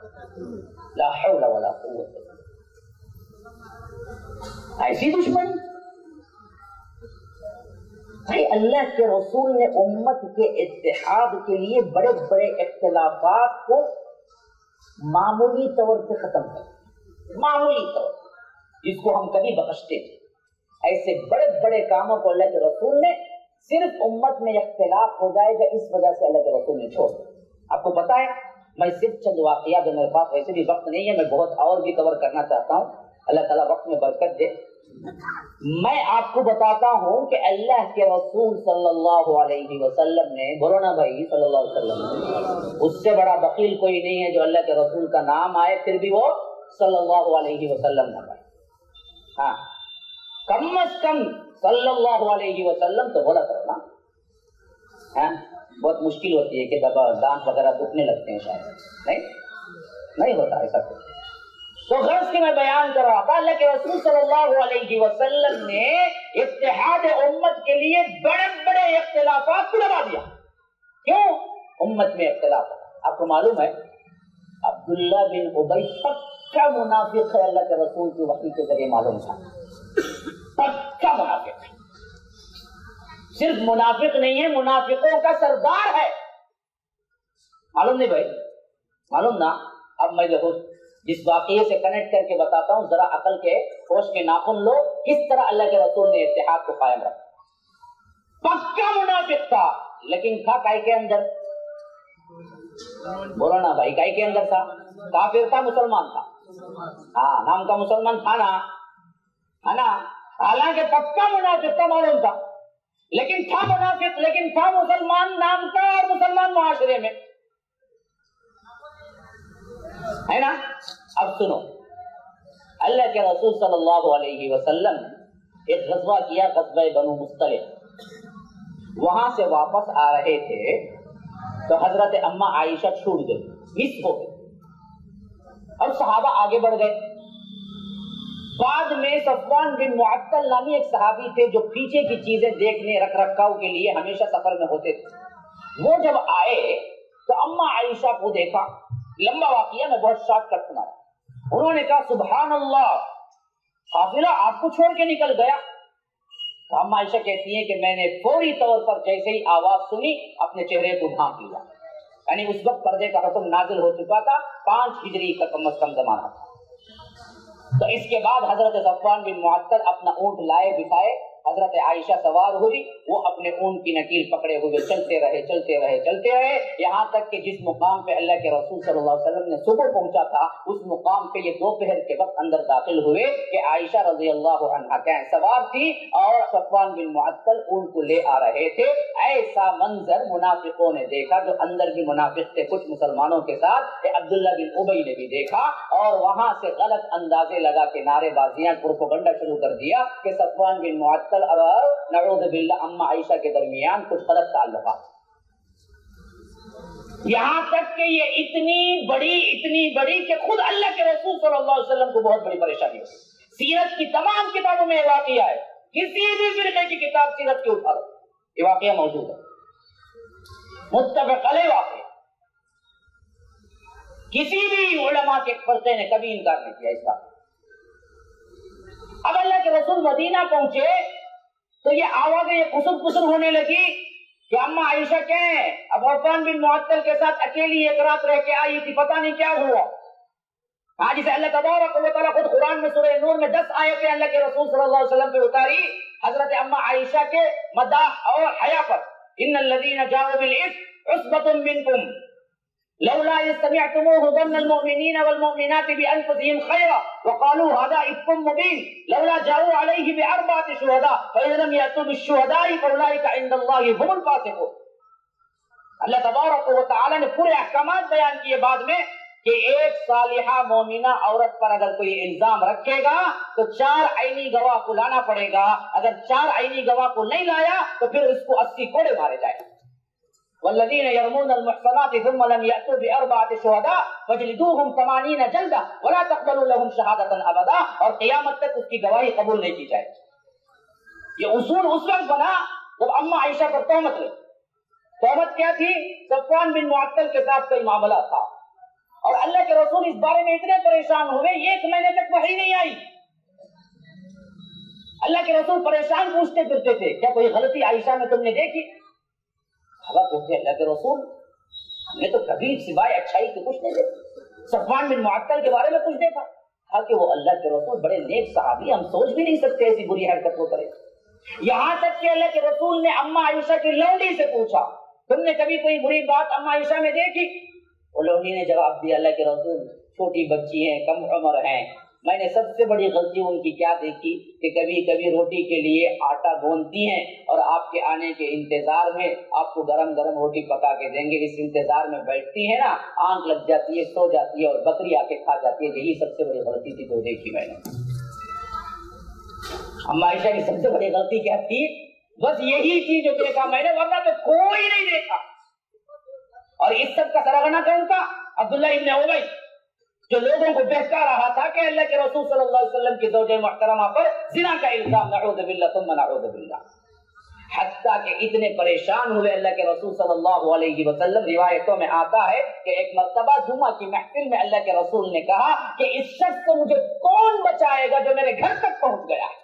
لا حول ولا قوت. ایسی دشمنی. بھائی اللہ کے رسول نے امت کے اتحاد کے لیے بڑے بڑے اختلافات کو معمولی طور سے ختم کر، معمولی طور جس کو ہم کبھی بخشتے تھے، ایسے بڑے بڑے کاموں کو اللہ کے رسول نے صرف امت میں اختلاف ہو جائے گا اس وجہ سے اللہ کے رسول نے چھوڑ. آپ کو پتا ہے میں صرف چند واقعات، جو میرے پاس ویسے بھی وقت نہیں ہے، میں بہت اور بھی کور کرنا چاہتا ہوں، اللہ تعالیٰ وقت میں برکت دے. میں آپ کو بتاتا ہوں کہ اللہ کے رسول صلی اللہ علیہ وسلم نے، بولو نا بھائی، صلی اللہ علیہ وسلم، اس سے بڑا بخیل کوئی نہیں ہے جو اللہ کے رسول کا نام آئے پھر بھی وہ صلی اللہ علیہ وسلم نہ پائے. ہاں، کم از کم صلی اللہ علیہ وسلم تو بولا کرو نا. ہاں، بہت مشکل ہوتی ہے کہ دانت وغیرہ دکھنے لگتے ہیں، شاید نہیں ہوتا ایسا کچھ. تو غرض کی میں بیان کر رہا تھا، اللہ کے رسول صلی اللہ علیہ وسلم نے اتحاد امت کے لیے بڑے بڑے اختلافات کو دبا دیا. کیوں؟ امت میں اختلاف. آپ کو معلوم ہے عبداللہ بن ابی پکا منافق ہے، اللہ کے رسول کی وحی کے ذریعے معلوم تھا. پکا منافق ہے، صرف منافق نہیں ہے، منافقوں کا سردار ہے. معلوم نہیں بھائی؟ معلوم نا؟ اب میں دیکھو جس واقعے سے کنیکٹ کر کے بتاتا ہوں، ذرا عقل کے ہوش کے ناخن لو، کس طرح اللہ کے رسول نے اتحاد کو قائم رکھا. پکا منافق تھا، لیکن تھا کائی کے اندر؟ بولو نا بھائی، کائی کے اندر تھا؟ کافر تھا، مسلمان تھا؟ ہاں، نام کا مسلمان تھا نا، ہے نا؟ حالانکہ پکا منافق تھا، معلوم تھا، لیکن تھا منافق، لیکن تھا مسلمان نام کا اور مسلمان معاشرے میں، ہے نا؟ اب سنو، اللہ کے رسول صلی اللہ علیہ وسلم ایک غزوہ کیا، غزوہ بنو مصطلق. وہاں سے واپس آ رہے تھے تو حضرت اما عائشہ چھوٹ گئی، مس ہو گئی، اور صحابہ آگے بڑھ گئے. بعد میں صفوان بن معطل نامی ایک صحابی تھے جو پیچھے کی چیزیں دیکھنے رکھ رکھاؤ کے لیے ہمیشہ سفر میں ہوتے تھے. وہ جب آئے تو اما عائشہ کو دیکھا. لمبا واقعہ میں بہت شارٹ کٹ سنا. انہوں نے کہا سبحان اللہ، قافلہ آپ کو چھوڑ کے نکل گیا. تو اما عائشہ کہتی ہیں کہ میں نے فوری طور پر جیسے ہی آواز سنی اپنے چہرے کو ڈھانپ لیا. یعنی اس وقت پردے کا حکم نازل ہو چکا تھا، 5 ہجری کا کم از کم زمانہ تھا. تو اس کے بعد حضرت صفوان بن معطل اپنا اونٹ لائے بٹھائے، حضرت عائشہ سوار ہوئی، وہ اپنے اونٹ کی نکیل پکڑے ہوئے چلتے رہے یہاں تک کہ جس مقام پہ اللہ کے رسول صلی اللہ علیہ وسلم نے صبح پہنچا تھا، اس مقام پہ یہ دوپہر کے وقت اندر داخل ہوئے کہ عائشہ رضی اللہ عنہا سوار تھی اور صفوان بن معطل اونٹ کو لے آ رہے تھے. ایسا منظر منافقوں نے دیکھا، جو اندر بھی منافق تھے کچھ مسلمانوں کے ساتھ، عبداللہ بن ابی نے بھی دیکھا، اور وہاں سے غلط اندازے لگا کے نعرے بازیاں پروپیگنڈا شروع کر دیا کہ صفوان بن معطل اور نعوذ باللہ اما عائشہ کے درمیان کچھ غلط تعلقات. یہاں تک کہ یہ اتنی بڑی کہ خود اللہ کے رسول صلی اللہ علیہ وسلم کو بہت بڑی پریشانی ہوئی. سیرت کی تمام کتابوں میں یہ واقعہ ہے، کسی بھی فرقے کی کتاب سیرت کی اٹھا لو، یہ واقعہ موجود ہے، متفق علیہ واقعہ. کسی بھی علماء کے فرقے نے کبھی انکار نہیں کیا اس کا. اب اللہ کے رسول مدینہ پہنچے تو یہ آوازیں یہ کسر ہونے لگی کہ اما عائشہ کیا ہے، اب صفوان بن معطل کے ساتھ اکیلی ایک رات رہ کے آئی تھی، پتہ نہیں کیا ہوا. آج سے اللہ تبارک و تعالیٰ خود قرآن میں سورہ نور میں 10 آیتیں اللہ کے رسول صلی اللہ علیہ وسلم پہ اتاری حضرت اما عائشہ کے مداح اور حیا پر. ان الذین جاءوا بالافک عصبۃ منکم لولا إذ سمعتموه ظن المؤمنين والمؤمنات بأنفسهم خيرا وقالوا هذا إفك مبين لولا جاءوا عليه بأربعة شهداء فإذا لم يأتوا بالشهداء فأولئك عند الله هم الفاسقون. اللہ تبارک و تعالی نے پورے احکامات بیان کیے بعد میں کہ ایک صالحہ مومنہ عورت پر اگر کوئی الزام رکھے گا تو 4 عینی گواہ کو لانا پڑے گا. اگر 4 عینی گواہ کو نہیں لایا تو پھر اس کو 80 کوڑے مارے جائیں. والذین یرمون المحصنات ثم لم یأتوا بأربعة شهداء فاجلدوهم 80 جلدہ ولا تقبلوا لهم شہادة ابدا. اور قیامت تک اس کی گواہی قبول نہیں کی جائے. یہ اصول اس وقت بنا جب اما عائشہ پر تہمت لگی. تہمت کیا تھی؟ صفوان بن معطل کے ساتھ کوئی معاملہ تھا، اور اللہ کے رسول اس بارے میں اتنے پریشان ہوئے 1 مہینے تک وحی نہیں آئی. اللہ کے رسول پریشان پوچھتے پھرتے تھے کیا کوئی غلطی عائشہ میں تم نے دیکھی؟ کہتے اللہ کے رسول ہم نے تو کبھی سوائے اچھائی کے کچھ نہیں دیکھا. صفوان بن معطل کے بارے میں کچھ دیکھا؟ کہ وہ اللہ کے رسول بڑے نیک صحابی، ہم سوچ بھی نہیں سکتے ایسی بری حرکت وہ کرے. یہاں تک کہ اللہ کے رسول نے اما عائشہ کی لونڈی سے پوچھا تم نے کبھی کوئی بری بات اما عائشہ میں دیکھی؟ وہ لونڈی نے جواب دیا اللہ کے رسول چھوٹی بچی ہیں، کم عمر ہیں، میں نے سب سے بڑی غلطی ان کی کیا دیکھی کہ کبھی کبھی روٹی کے لیے آٹا گوندتی ہیں اور آپ کے آنے کے انتظار میں آپ کو گرم گرم روٹی پکا کے دیں گے، اس انتظار میں بیٹھتی ہے نا، آنکھ لگ جاتی ہے، سو جاتی ہے اور بکری آ کے کھا جاتی ہے. یہی سب سے بڑی غلطی تھی جو دیکھی میں نے. اما عائشہ کی سب سے بڑی غلطی کیا تھی؟ بس یہی چیز جو دیکھا میں نے، ورنہ تو کوئی نہیں دیکھا. اور اس سب کا سرغنہ کون تھا؟ عبداللہ ابن ابی. جو لوگوں کو بہکا رہا تھا کہ اللہ کے رسول صلی اللہ علیہ وسلم کی زوجہ محترمہ پر زنا کا الزام، نعوذ باللہ ثم نعوذ باللہ، حتیٰ کہ اتنے پریشان ہوئے اللہ کے رسول صلی اللہ علیہ وسلم، روایتوں میں آتا ہے کہ ایک مرتبہ جمعہ کی محفل میں اللہ کے رسول نے کہا کہ اس شخص سے مجھے کون بچائے گا جو میرے گھر تک پہنچ گیا ہے؟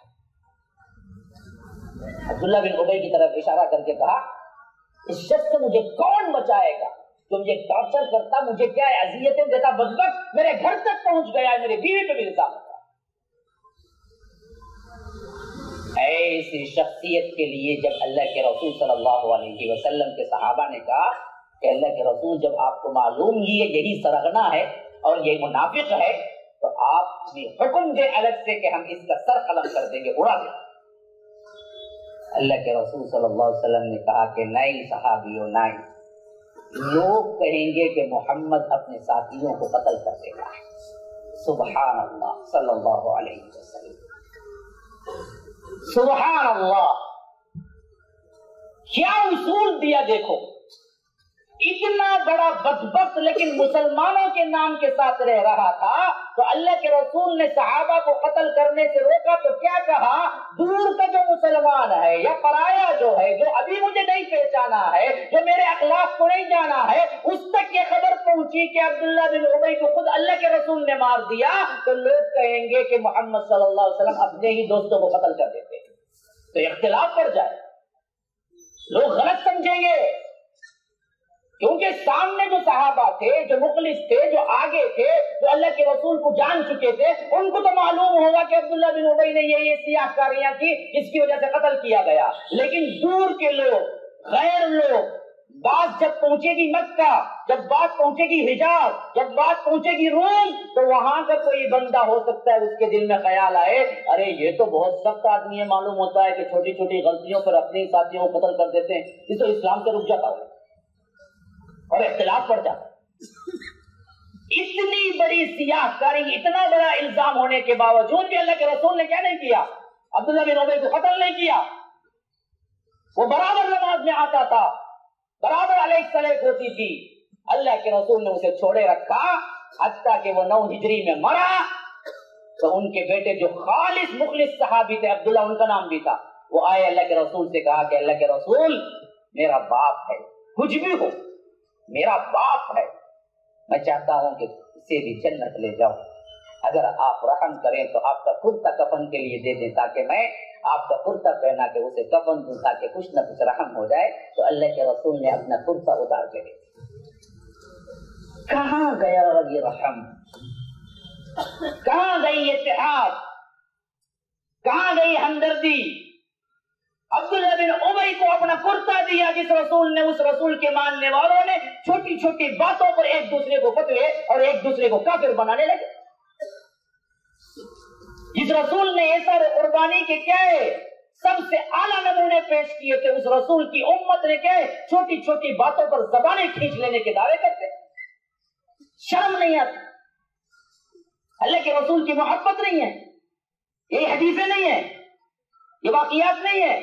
عبداللہ بن ابی کی طرف اشارہ کر کے کہا اس شخص سے مجھے کون بچائے گا جو مجھے ٹارچر کرتا، مجھے کیا اذیتیں دیتا، بدبخت میرے گھر تک پہنچ گیا ہے، میرے بیوی پہ بھی الزام ہوتا ہے۔ ایسی شخصیت کے لیے جب اللہ کے رسول صلی اللہ علیہ وسلم کے صحابہ نے کہا کہ اللہ کے رسول جب آپ کو معلوم یہی سرغنا ہے اور یہ منافق ہے تو آپ بھی حکم دیں الگ سے کہ ہم اس کا سر قلم کر دیں گے، اڑا دیں۔ اللہ کے رسول صلی اللہ علیہ وسلم نے کہا کہ نہیں صحابیوں نہیں، لوگ کہیں گے کہ محمد اپنے ساتھیوں کو قتل کر دے گا۔ سبحان اللہ صلی اللہ علیہ وسلم، سبحان اللہ، کیا اصول دیا دیکھو، اتنا بڑا بدبخت لیکن مسلمانوں کے نام کے ساتھ رہ رہا تھا تو اللہ کے رسول نے صحابہ کو قتل کرنے سے روکا تو کیا کہا، دور کا جو مسلمان ہے یا پرایا جو ہے، جو ابھی مجھے نہیں پہچانا ہے، جو میرے اخلاق کو نہیں جانا ہے، اس تک یہ خبر پہنچی کہ عبداللہ بن ابی کو خود اللہ کے رسول نے مار دیا تو لوگ کہیں گے کہ محمد صلی اللہ علیہ وسلم اپنے ہی دوستوں کو قتل کر دیتے، تو اختلاف پڑ جائے، لوگ غلط سمجھیں گے، کیونکہ سامنے جو صحابہ تھے، جو مخلص تھے، جو آگے تھے، جو اللہ کے رسول کو جان چکے تھے، ان کو تو معلوم ہوگا کہ عبداللہ بن ابی نے یہ سیاہ کاریاں کی جس کی وجہ سے قتل کیا گیا، لیکن دور کے لوگ، غیر لوگ، بات جب پہنچے گی مکہ، جب بات پہنچے گی حجاز، جب بات پہنچے گی روم، تو وہاں کا کوئی بندہ ہو سکتا ہے اس کے دل میں خیال آئے ارے یہ تو بہت سخت آدمی ہے، معلوم ہوتا ہے کہ چھوٹی چھوٹی غلطیوں پر اپنے ساتھیوں کو قتل کر دیتے ہیں، یہ تو اسلام سے رک جاتا ہے اور اختلاف پڑ جاتا۔ اتنی بڑی سیاہ کاری، اتنا بڑا الزام ہونے کے باوجود بھی اللہ کے رسول نے کیا نہیں کیا، عبداللہ بن ابی کو قتل نہیں کیا، وہ برابر نماز میں آتا تھا، برابر علیہ الصلوۃ ہوتی تھی، اللہ کے رسول نے اسے چھوڑے رکھا حتیٰ کہ وہ 9 ہجری میں مرا تو ان کے بیٹے جو خالص مخلص صحابی تھے، عبداللہ ان کا نام بھی تھا، وہ آئے اللہ کے رسول سے کہا کہ اللہ کے رسول میرا باپ ہے، کچھ بھی ہو میرا باپ ہے، میں چاہتا ہوں کہ اسے بھی جنت لے جاؤ، اگر آپ رحم کریں تو آپ کا کرتا کفن کے لیے دے دیں تاکہ میں آپ کا کرتا پہنا کے اسے کفن دوں تاکہ کچھ نہ کچھ رحم ہو جائے، تو اللہ کے رسول نے اپنا کرتا اتار کے دے دیا۔ کہاں گیا یہ رحم، کہاں گئی اتحاد، کہاں گئی ہمدردی؟ عبداللہ بن ابی کو اپنا کرتا دیا جس رسول نے، اس رسول کے ماننے والوں نے چھوٹی چھوٹی باتوں پر ایک دوسرے کو فتوے اور ایک دوسرے کو کافر بنانے لگے۔ جس رسول نے ایسا قربانی کے کیا ہے سب سے اعلیٰ نمونے پیش کیے تھے، اس رسول کی امت نے کیا ہے چھوٹی چھوٹی باتوں پر زبانیں کھینچ لینے کے دعوے کرتے، شرم نہیں آتی۔ اللہ کے رسول کی محبت نہیں ہے، یہ حدیثیں نہیں ہیں، یہ واقعات نہیں ہے،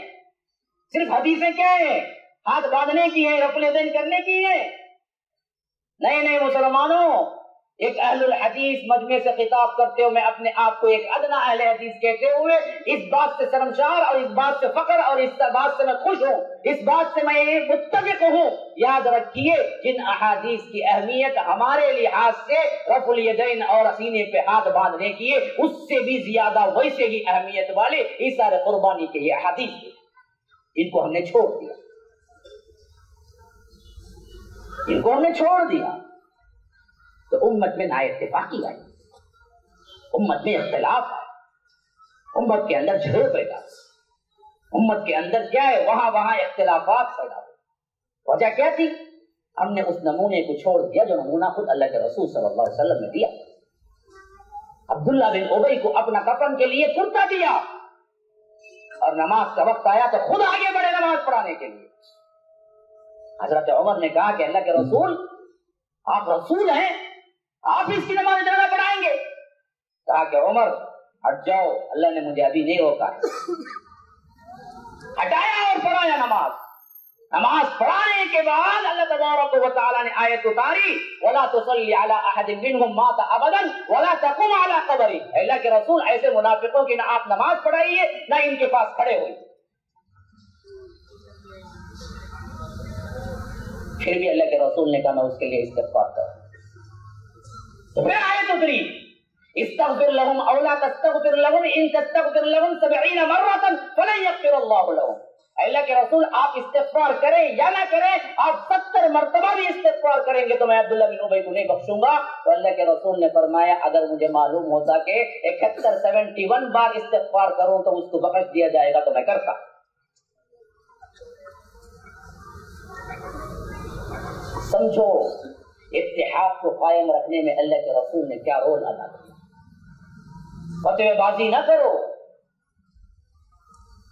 صرف حدیثیں کیا ہیں، ہاتھ باندھنے کی ہیں، رفع الیدین کرنے کی ہیں۔ نئے نئے مسلمانوں، ایک اہل الحدیث مجمع سے خطاب کرتے ہوئے میں اپنے آپ کو ایک ادنا اہل حدیث کہتے ہوئے اس بات سے شرمسار اور اس بات سے فخر اور اس بات سے میں خوش ہوں، اس بات سے میں متفق ہوں، یاد رکھیے جن احادیث کی اہمیت ہمارے لحاظ سے رفع الیدین اور سینے پہ ہاتھ باندھنے کی ہے، اس سے بھی زیادہ ویسے ہی اہمیت والے ایثار قربانی کے یہ احادیث ہیں، ان کو ہم نے چھوڑ دیا، ان کو ہم نے چھوڑ دیا تو امت میں نا اتفاقی آئی، امت میں اختلاف آئے، امت کے اندر جھگڑے پیدا ہوئے، امت کے اندر کیا ہے وہاں اختلافات پیدا ہوئے۔ وجہ کیا تھی؟ ہم نے اس نمونے کو چھوڑ دیا جو نمونہ خود اللہ کے رسول صلی اللہ علیہ وسلم نے دیا۔ عبداللہ بن ابی کو اپنا کفن کے لیے کرتا دیا اور نماز کا وقت آیا تو خود آگے بڑھے نماز پڑھانے کے لیے۔ حضرت عمر نے کہا کہ اللہ کے رسول آپ رسول ہیں، آپ اس کی نماز جنازہ پڑھائیں گے؟ کہا کہ عمر ہٹ جاؤ، اللہ نے مجھے ابھی نہیں روکا ہے۔ ہٹایا اور پڑھایا نماز، نماز پڑھانے کے بعد اللہ تبارک و تعالی نے آیت اتاری وَلَا تُصَلِّ عَلَىٰ أَحَدٍ مِّنْهُمْ مَاتَ أَبَدًا وَلَا تَقُمْ عَلَىٰ قَبْرِهِ۔ اللہ کے رسول ایسے منافقوں کی نہ آپ نماز پڑھائیے نہ ان کے پاس کھڑے ہوئے۔ پھر بھی اللہ کے رسول نے کہا میں اس کے لیے استغفار کروں۔ تو پھر آیت اتری استغفر لهم او لا تستغفر لهم ان تستغفر لهم 70 مرة فلن يغفر الله لهم۔ اللہ کے رسول آپ استغفار کریں یا نہ کریں، آپ 70 مرتبہ بھی استغفار کریں گے تو میں عبداللہ بن ابی کو نہیں بخشوں گا۔ تو اللہ کے رسول نے فرمایا اگر مجھے معلوم ہوتا کہ 71 بار استغفار کروں تو اس کو بخش دیا جائے گا تو میں کرتا۔ سمجھو اتحاد کو قائم رکھنے میں اللہ کے رسول نے کیا رول ادا کیا۔ فتوی بازی نہ کرو،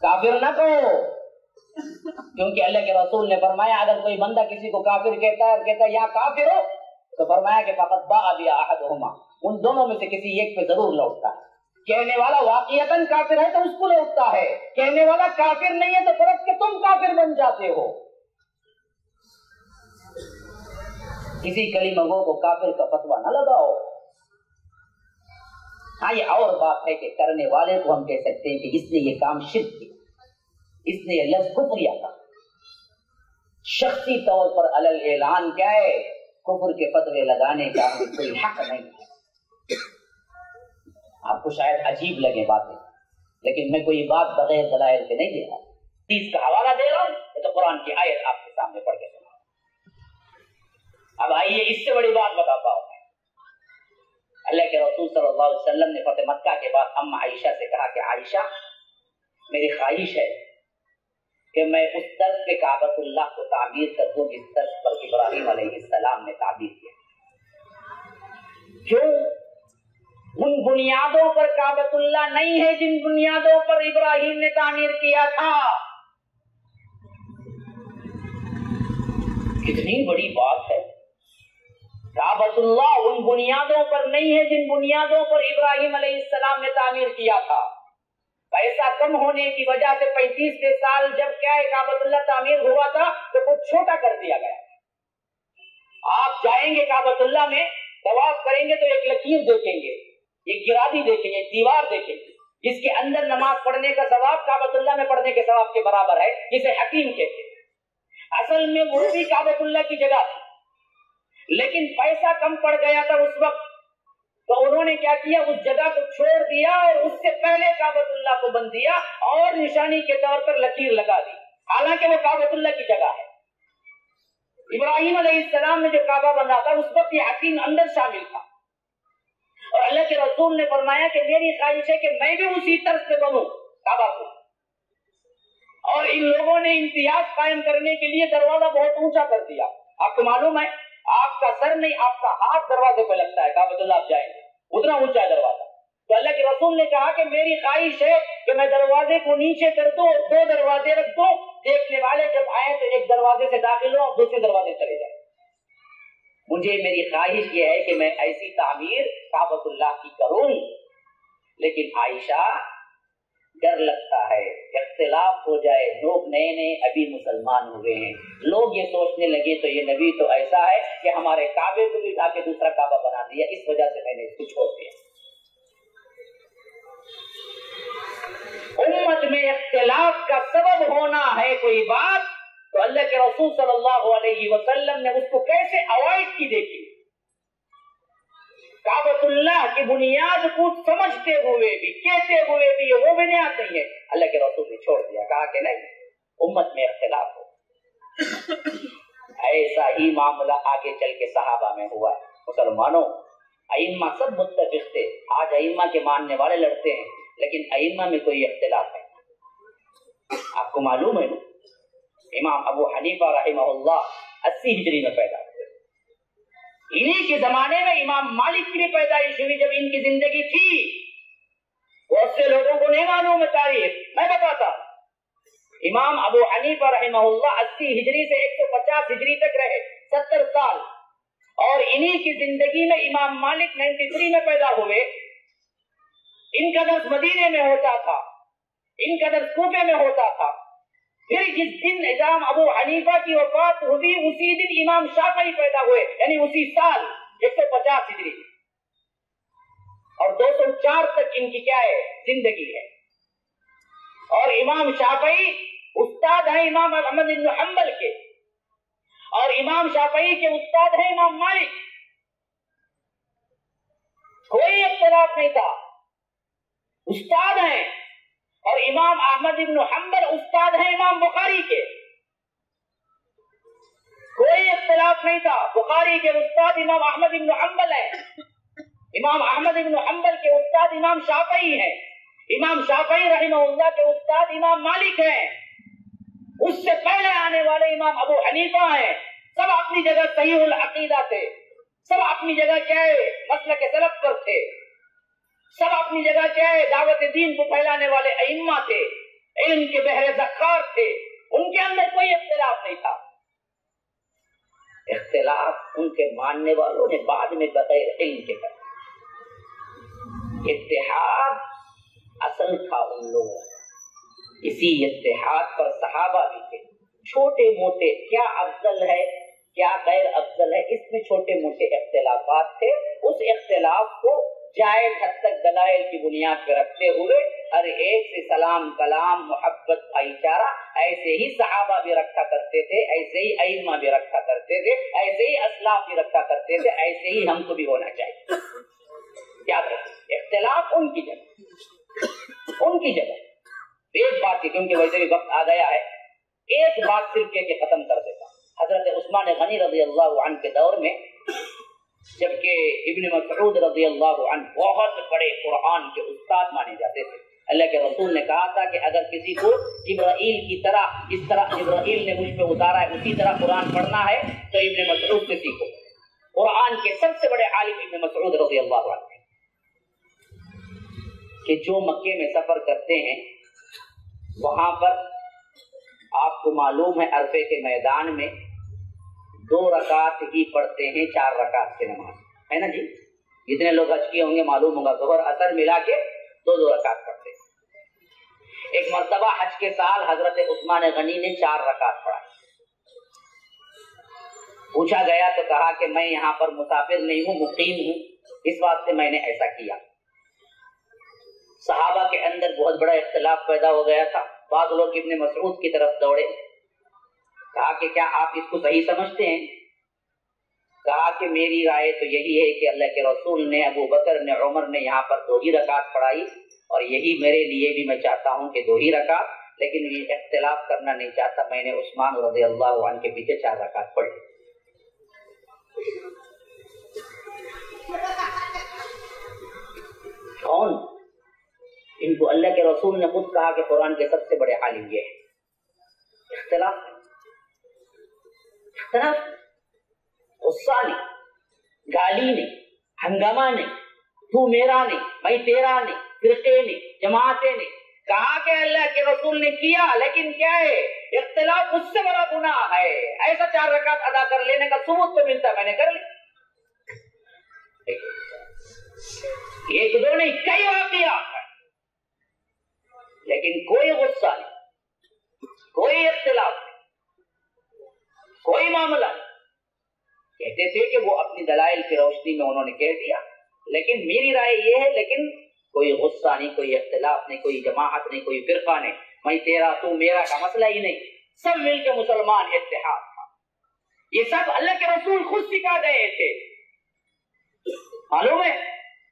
کافر نہ کہو، کیونکہ اللہ کے رسول نے فرمایا اگر کوئی بندہ کسی کو کافر کہتا ہے یا کافر ہو تو فرمایا کہ فقط باء بیا احدہما، ان دونوں میں سے کسی ایک پہ ضرور لوٹتا ہے۔ کہنے والا واقعتاً کافر ہے تو اس کو لوٹتا ہے، کہنے والا کافر نہیں ہے تو فرض کہ تم کافر بن جاتے ہو۔ کسی کلمہ گو کو کافر کا فتویٰ نہ لگاؤ۔ ہاں یہ اور بات ہے کہ کرنے والے کو ہم کہہ سکتے ہیں کہ اس نے یہ کام شرک کیا، اس نے یہ لفظ کفر کیا۔ شخصی طور پر علل اعلان کیا ہے کفر کے فتوے لگانے کا کوئی حق نہیں ہے۔ آپ کو شاید عجیب لگے باتیں، لیکن میں کوئی بات بغیر دلائل کے نہیں دے رہا، حدیث کا حوالہ دے رہا ہوں تو قرآن کی آیت آپ کے سامنے پڑھ کے سنا۔ اب آئیے اس سے بڑی بات بتاتا ہوں۔ اللہ کے رسول صلی اللہ علیہ وسلم نے فتح مکہ کے بعد ام عائشہ سے کہا کہ عائشہ میری خواہش ہے کہ میں اس طرز پہ کعبۃ اللہ کو تعمیر کر دوں جس طرز پر ابراہیم علیہ السلام نے تعمیر کیا۔ کیوں؟ ان بنیادوں پر کعبۃ اللہ نہیں ہے جن بنیادوں پر ابراہیم نے تعمیر کیا تھا۔ کتنی بڑی بات ہے، کعبۃ اللہ ان بنیادوں پر نہیں ہے جن بنیادوں پر ابراہیم علیہ السلام نے تعمیر کیا تھا۔ پیسہ کم ہونے کی وجہ سے 35 سال جب کیا ہے کعبۃ اللہ تعمیر ہوا تھا تو کچھ چھوٹا کر دیا گیا۔ آپ جائیں گے کعبۃ اللہ میں طواف کریں گے تو ایک لکیر دیکھیں گے، ایک گرادی دیکھیں گے، ایک دیوار دیکھیں گے جس کے اندر نماز پڑھنے کا ثواب کعبۃ اللہ میں پڑھنے کے ثواب کے برابر ہے، جسے حکیم کہتے ہیں۔ اصل میں وہ بھی کعبۃ اللہ کی جگہ تھی، لیکن پیسہ کم پڑ گیا تھا اس وقت، تو انہوں نے کیا کیا، اس جگہ کو چھوڑ دیا اور اس سے پہلے کعبۃ اللہ کو بند دیا اور نشانی کے طور پر لکیر لگا دی، حالانکہ وہ کعبۃ اللہ کی جگہ ہے۔ ابراہیم علیہ السلام نے جو کعبہ بنا تھا اس وقت یہ حکیم اندر شامل تھا، اور اللہ کے رسول نے فرمایا کہ میری خواہش ہے کہ میں بھی اسی طرز سے بنوں کعبہ کو۔ اور ان لوگوں نے امتیاز قائم کرنے کے لیے دروازہ بہت اونچا کر دیا۔ آپ کو معلوم ہے آپ کا سر نہیں، آپ کا ہاتھ دروازے پہ لگتا ہے، کعبۃ اللہ آپ جائیں گے اتنا اونچا ہے دروازہ۔ تو اللہ کے رسول نے کہا کہ میری خواہش ہے کہ میں دروازے کو نیچے کر دوں اور 2 دروازے رکھ دوں، دیکھنے والے جب آئے تو ایک دروازے سے داخل ہو اور دوسرے دروازے چلے جائیں۔ مجھے میری خواہش یہ ہے کہ میں ایسی تعمیر کعبۃ اللہ کی کروں، لیکن عائشہ ڈر لگتا ہے اختلاف ہو جائے، لوگ نئے نئے ابھی مسلمان ہوئے ہیں، لوگ یہ سوچنے لگے تو یہ نبی تو ایسا ہے کہ ہمارے کعبے کو بھی لا کے دوسرا کعبہ بنا دیا، اس وجہ سے میں نے اس کو چھوڑ دیا۔ امت میں اختلاف کا سبب ہونا ہے کوئی بات تو اللہ کے رسول صلی اللہ علیہ وسلم نے اس کو کیسے اوائڈ کی دیکھی۔ کعبۃ اللہ کی بنیاد کو سمجھتے ہوئے بھی کہتے ہوئے بھی یہ وہ بنیاد نہیں ہے، اللہ کے رسول نے چھوڑ دیا، کہا کہ نہیں امت میں اختلاف ہو۔ ایسا ہی معاملہ آگے چل کے صحابہ میں ہوا ہے۔ مسلمانوں ائمہ سب متفق تھے، آج ائمہ کے ماننے والے لڑتے ہیں لیکن ائمہ میں کوئی اختلاف نہیں۔ آپ کو معلوم ہے نا امام ابو حنیفہ رحمہ اللہ 80 ہجری میں پیدا ہوئے، انہی کے زمانے میں امام مالک کی بھی پیدائش ہوئی جب ان کی زندگی تھی۔ بہت سے لوگوں کو نہیں معلوم ہے تاریخ، میں بتاتا ہوں۔ امام ابو حنیفہ رحمہ اللہ 80 ہجری سے 150 ہجری تک رہے، 70 سال، اور انہی کی زندگی میں امام مالک 93 میں پیدا ہوئے۔ ان کا درس مدینے میں ہوتا تھا، ان کا درس کوفے میں ہوتا تھا، پھر جس دن امام ابو حنیفہ کی وفات ہوئی اسی دن امام شافعی پیدا ہوئے، یعنی اسی سال 150 ہجری، اور 204 تک ان کی کیا ہے زندگی ہے۔ اور امام شافعی استاد ہیں امام احمد بن حنبل کے، اور امام شافعی کے استاد ہیں امام مالک، کوئی اختلاف نہیں تھا، استاد ہیں۔ اور امام احمد بن حنبل استاد ہیں امام بخاری کے، کوئی اختلاف نہیں تھا، بخاری کے استاد امام احمد بن حنبل ہیں، امام احمد بن حنبل کے استاد امام شافعی ہیں، امام شافعی رحمہ اللہ کے استاد امام مالک ہیں، اس سے پہلے آنے والے امام ابو حنیفہ ہیں، سب اپنی جگہ صحیح العقیدہ تھے، سب اپنی جگہ کیا ہے مسلک سلف پر تھے، سب اپنی جگہ کیا ہے دعوت دین کو پھیلانے والے ائمہ تھے، علم کے بحر ذخار تھے، ان کے اندر کوئی اختلاف نہیں تھا۔ اختلاف ان کے ماننے والوں نے بعد میں بغیر علم کے کر، اتحاد اصل تھا ان لوگوں، اسی اتحاد پر صحابہ بھی تھے، چھوٹے موٹے کیا افضل ہے کیا غیر افضل ہے اس میں چھوٹے موٹے اختلافات تھے، اس اختلاف کو جائز حد تک دلائل کی بنیاد پر رکھتے ہوئے ہر ایک سے سلام کلام محبت بھائی چارہ ایسے ہی صحابہ بھی رکھا کرتے تھے، ایسے ہی ائمہ بھی رکھا کرتے تھے، ایسے ہی اسلاف بھی رکھا کرتے تھے، ایسے ہی ہم کو بھی ہونا چاہیے۔ یاد رکھیں اختلاف ان کی جگہ، ان کی جگہ۔ ایک بات کی کیونکہ ویسے بھی وقت آ گیا ہے، ایک بات صرف کہ ختم کر دیتا ہوں۔ حضرت عثمان غنی رضی اللہ عنہ کے دور میں جبکہ ابن مسعود رضی اللہ عنہ بہت بڑے قرآن کے استاد مانے جاتے تھے، اللہ کے رسول نے کہا تھا کہ اگر کسی کو جبرائیل کی طرح جس طرح جبرائیل نے مجھ پہ اتارا ہے اسی طرح قرآن پڑھنا ہے تو ابن مسعود سے سیکھو۔ قرآن کے سب سے بڑے عالم ابن مسعود رضی اللہ عنہ کہ جو مکے میں سفر کرتے ہیں وہاں پر آپ کو معلوم ہے عرفے کے میدان میں 2 رکعت ہی پڑھتے ہیں 4 رکعت کی نماز ہے نا جی، جتنے لوگ حج کیے ہوں گے معلوم ہوگا، ظہر اثر ملا کے 2 رکعت پڑھتے ہیں۔ ایک مرتبہ حج کے سال حضرت عثمان غنی نے 4 رکعت پڑھا، پوچھا گیا تو کہا کہ میں یہاں پر مسافر نہیں ہوں مقیم ہوں، اس واسطے میں نے ایسا کیا۔ صحابہ کے اندر بہت بڑا اختلاف پیدا ہو گیا تھا، بعض لوگ ابن مسعود کی طرف دوڑے، کہا کہ کیا آپ اس کو صحیح سمجھتے ہیں؟ کہا کہ میری رائے تو یہی ہے کہ اللہ کے رسول نے ابو بکر نے عمر نے یہاں پر 2 ہی رکعت پڑھائی اور یہی میرے لیے بھی میں چاہتا ہوں کہ 2 ہی رکعت، لیکن یہ اختلاف کرنا نہیں چاہتا، میں نے عثمان رضی اللہ عنہ کے پیچھے 4 رکعت پڑھی۔ کون؟ ان کو اللہ کے رسول نے خود کہا کہ قرآن کے سب سے بڑے عالم یہ ہے۔ اختلاف غصہ نہیں، گالی نہیں، ہنگامہ نہیں، تو میرا نہیں میں تیرا نہیں، فرقے نہیں، جماعتیں نہیں، کہا کہ اللہ کے رسول نے کیا، لیکن کیا ہے اختلاف اس سے بڑا گناہ ہے۔ ایسا 4 رکعت ادا کر لینے کا ثبوت تو ملتا ہے، میں نے کر لی، ایک دو نہیں کئی واقعات ہیں، لیکن کوئی غصہ نہیں، کوئی اختلاف نہیں، کوئی معاملہ نہیں۔ کہتے تھے کہ وہ اپنی دلائل کی روشنی میں انہوں نے کہہ دیا، لیکن میری رائے یہ ہے، لیکن کوئی غصہ نہیں، کوئی اختلاف نہیں، کوئی جماعت نہیں، کوئی فرقہ نہیں، میں تیرا تو میرا کا مسئلہ ہی نہیں، سب مل کے مسلمان اتحاد تھا۔ یہ سب اللہ کے رسول خود سکھا گئے تھے، معلوم ہے۔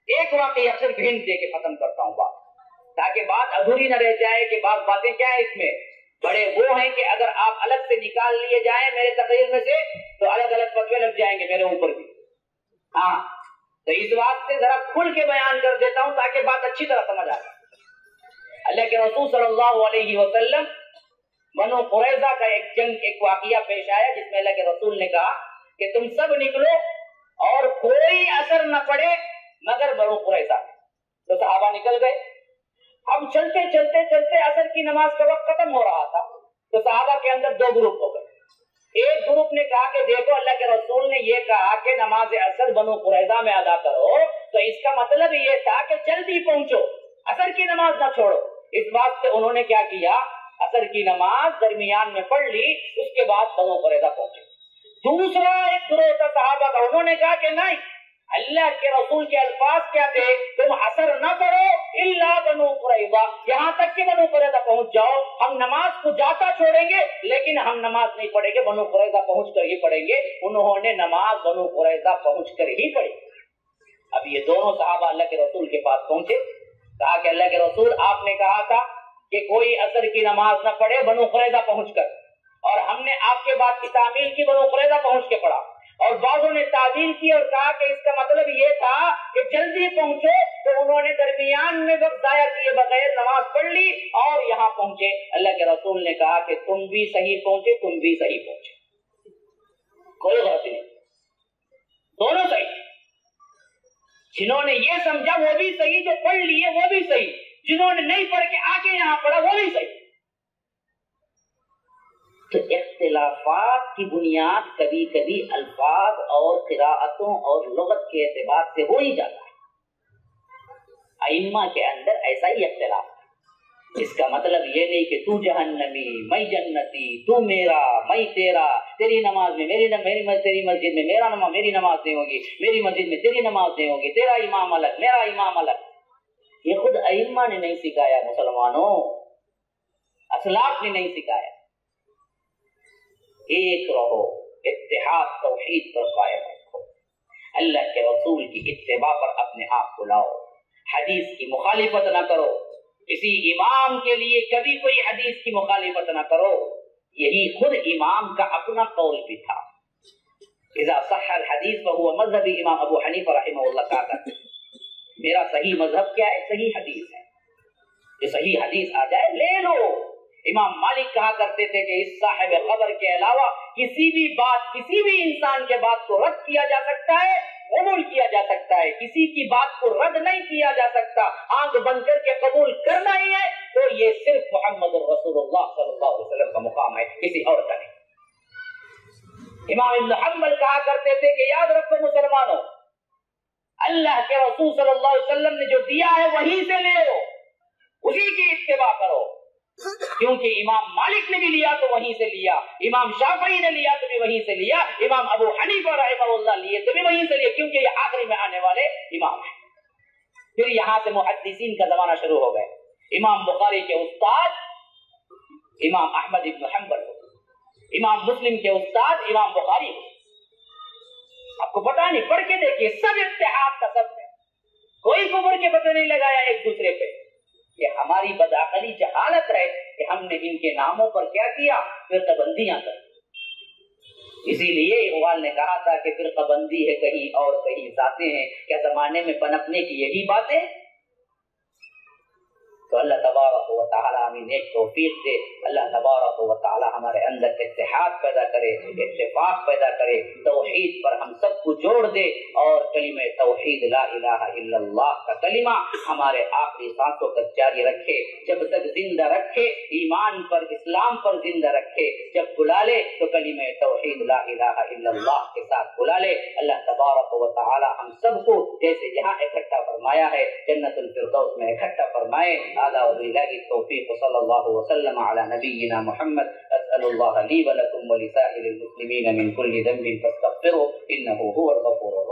ایک واقعہ صرف ہنٹ دے کے ختم کرتا ہوں بات، تاکہ بات ادھوری نہ رہ جائے کہ بعض باتیں کیا ہے اس میں بڑے وہ ہیں کہ اگر آپ الگ سے نکال لیے جائیں میرے تقریر میں سے تو الگ الگ فتوے لگ جائیں گے میرے اوپر بھی۔ ہاں تو اس واسطے ذرا کھل کے بیان کر دیتا ہوں تاکہ بات اچھی طرح سمجھ آ جائے۔ اللہ کے رسول صلی اللہ علیہ وسلم بنو قریظہ کا ایک جنگ ایک واقعہ پیش آیا جس میں اللہ کے رسول نے کہا کہ تم سب نکلو اور کوئی اثر نہ پڑے مگر بنو قریظہ۔ تو صحابہ نکل گئے۔ اب چلتے چلتے چلتے عصر کی نماز کا وقت ختم ہو رہا تھا تو صحابہ کے اندر 2 گروپ ہو گئے۔ ایک گروپ نے کہا کہ دیکھو اللہ کے رسول نے یہ کہا کہ نماز عصر بنو قریظہ میں ادا کرو، تو اس کا مطلب یہ تھا کہ جلدی پہنچو، عصر کی نماز نہ چھوڑو۔ اس بات سے انہوں نے کیا کیا، اثر کی نماز درمیان میں پڑھ لی، اس کے بعد بنو قریظہ پہنچے۔ دوسرا ایک گروہ تھا صحابہ کا، انہوں نے کہا کہ نہیں، اللہ کے رسول کے الفاظ کیا تھے، تم اثر نہ پڑھو الا بنو قریظہ، یہاں تک کہ بنو قریظہ پہنچ جاؤ، ہم نماز کو جاتا چھوڑیں گے لیکن ہم نماز نہیں پڑھیں گے، بنو قریظہ پہنچ کر ہی پڑھیں گے۔ انہوں نے نماز بنو قریظہ پہنچ کر ہی پڑھی۔ اب یہ دونوں صحابہ اللہ کے رسول کے پاس پہنچے، کہا کہ اللہ کے رسول آپ نے کہا تھا کہ کوئی اثر کی نماز نہ پڑھے بنو قریظہ پہنچ کر، اور ہم نے آپ کے بعد کی تعمیل کی، بنو قریظہ پہنچ کے پڑھا، اور بعضوں نے تعبیر کی اور کہا کہ اس کا مطلب یہ تھا کہ جلدی پہنچو، تو انہوں نے درمیان میں وقت ضائع کیے بغیر نماز پڑھ لی اور یہاں پہنچے۔ اللہ کے رسول نے کہا کہ تم بھی صحیح پہنچے، تم بھی صحیح پہنچے، کوئی غلط نہیں، دونوں صحیح۔ جنہوں نے یہ سمجھا وہ بھی صحیح، جو پڑھ لیے وہ بھی صحیح، جنہوں نے نہیں پڑھ کے آگے یہاں پڑھا وہ بھی صحیح۔ تو اختلافات کی بنیاد کبھی کبھی الفاظ اور قراءتوں اور لغت کے اعتبار سے ہو ہی جاتا ہے۔ ائمہ کے اندر ایسا ہی اختلاف ہے، اس کا مطلب یہ نہیں کہ تو جہنمی میں جنتی، تو میرا میں تیرا، تیری نماز میں تیری مسجد میں میری نماز نہیں ہوگی، میری مسجد میں تیری نماز نہیں ہوگی، تیرا امام الگ میرا امام الگ۔ یہ خود ائمہ نے نہیں سکھایا مسلمانوں، اسلاف نے نہیں سکھایا۔ ایک رہو، اتحاد توحید پر قائم رکھو، اللہ کے رسول کی اتباع پر اپنے آپ کو لاؤ، حدیث کی مخالفت نہ کرو، کسی امام کے لیے کبھی کوئی حدیث کی مخالفت نہ کرو۔ یہی خود امام کا اپنا قول بھی تھا، اذا صح الحدیث فهو مذہب امام ابو حنیفہ رحمہ اللہ کہا کرتے میرا صحیح مذہب کیا ہے؟ صحیح حدیث ہے، جو صحیح حدیث آ جائے لے لو۔ امام مالک کہا کرتے تھے کہ اس صاحب قبر کے علاوہ کسی بھی بات، کسی بھی انسان کے بات کو رد کیا جا سکتا ہے، قبول کیا جا سکتا ہے، کسی کی بات کو رد نہیں کیا جا سکتا، آنکھ بند کر کے قبول کرنا ہی ہے، تو یہ صرف محمد رسول اللہ صلی اللہ علیہ وسلم کا مقام ہے، کسی اور کا نہیں۔ امام ابن حنبل کہا کرتے تھے کہ یاد رکھو مسلمانوں، اللہ کے رسول صلی اللہ علیہ وسلم نے جو دیا ہے وہیں سے لے لو، اسی کی اتباع کرو، کیونکہ امام مالک نے بھی لیا تو وہیں سے لیا، امام شافعی نے لیا تو بھی وہیں سے لیا، امام ابو حنیفہ رحمہ اللہ لیے تو بھی وہیں سے لیا، کیونکہ یہ آخری میں آنے والے امام ہیں۔ پھر یہاں سے محدثین کا زمانہ شروع ہو گئے، امام بخاری کے استاد امام احمد ابن حنبل، امام مسلم کے استاد امام بخاری۔ آپ کو پتا نہیں، پڑھ کے دیکھیے، سب اتحاد کا سب ہے، کوئی کفر کے پتہ نہیں لگایا ایک دوسرے پہ۔ کہ ہماری بدعقلی جہالت ہے کہ ہم نے ان کے ناموں پر کیا کیا، فرقہ بندیاں کر۔ اسی لیے اقبال نے کہا تھا کہ فرقہ بندی ہے کہیں اور کہیں ذاتیں ہیں، کیا زمانے میں پنپنے کی یہی باتیں؟ تو اللہ تبارک و تعالی ہمیں نیک توفیق دے، اللہ تبارک و تعالی ہمارے اندر اتحاد پیدا کرے، اتفاق پیدا کرے، توحید پر ہم سب کو جوڑ دے، اور کلمہ توحید لا الہ الا اللہ کا کلمہ ہمارے آخری سانسوں تک جاری رکھے، جب تک زندہ رکھے، ایمان پر اسلام پر زندہ رکھے، جب بلا لے تو کلمہ توحید لا الہ الا اللہ کے ساتھ بلا لے۔ اللہ تبارک و تعالی ہم سب کو جیسے یہاں اکٹھا فرمایا ہے جنت الفردوس میں اکٹھا فرمائے۔ هذا وبالله التوفيق، صلى الله وسلم على نبينا محمد. أسأل الله لي ولكم ولسائر المسلمين من كل ذنب فاستغفروه إنه هو الغفور الرحيم.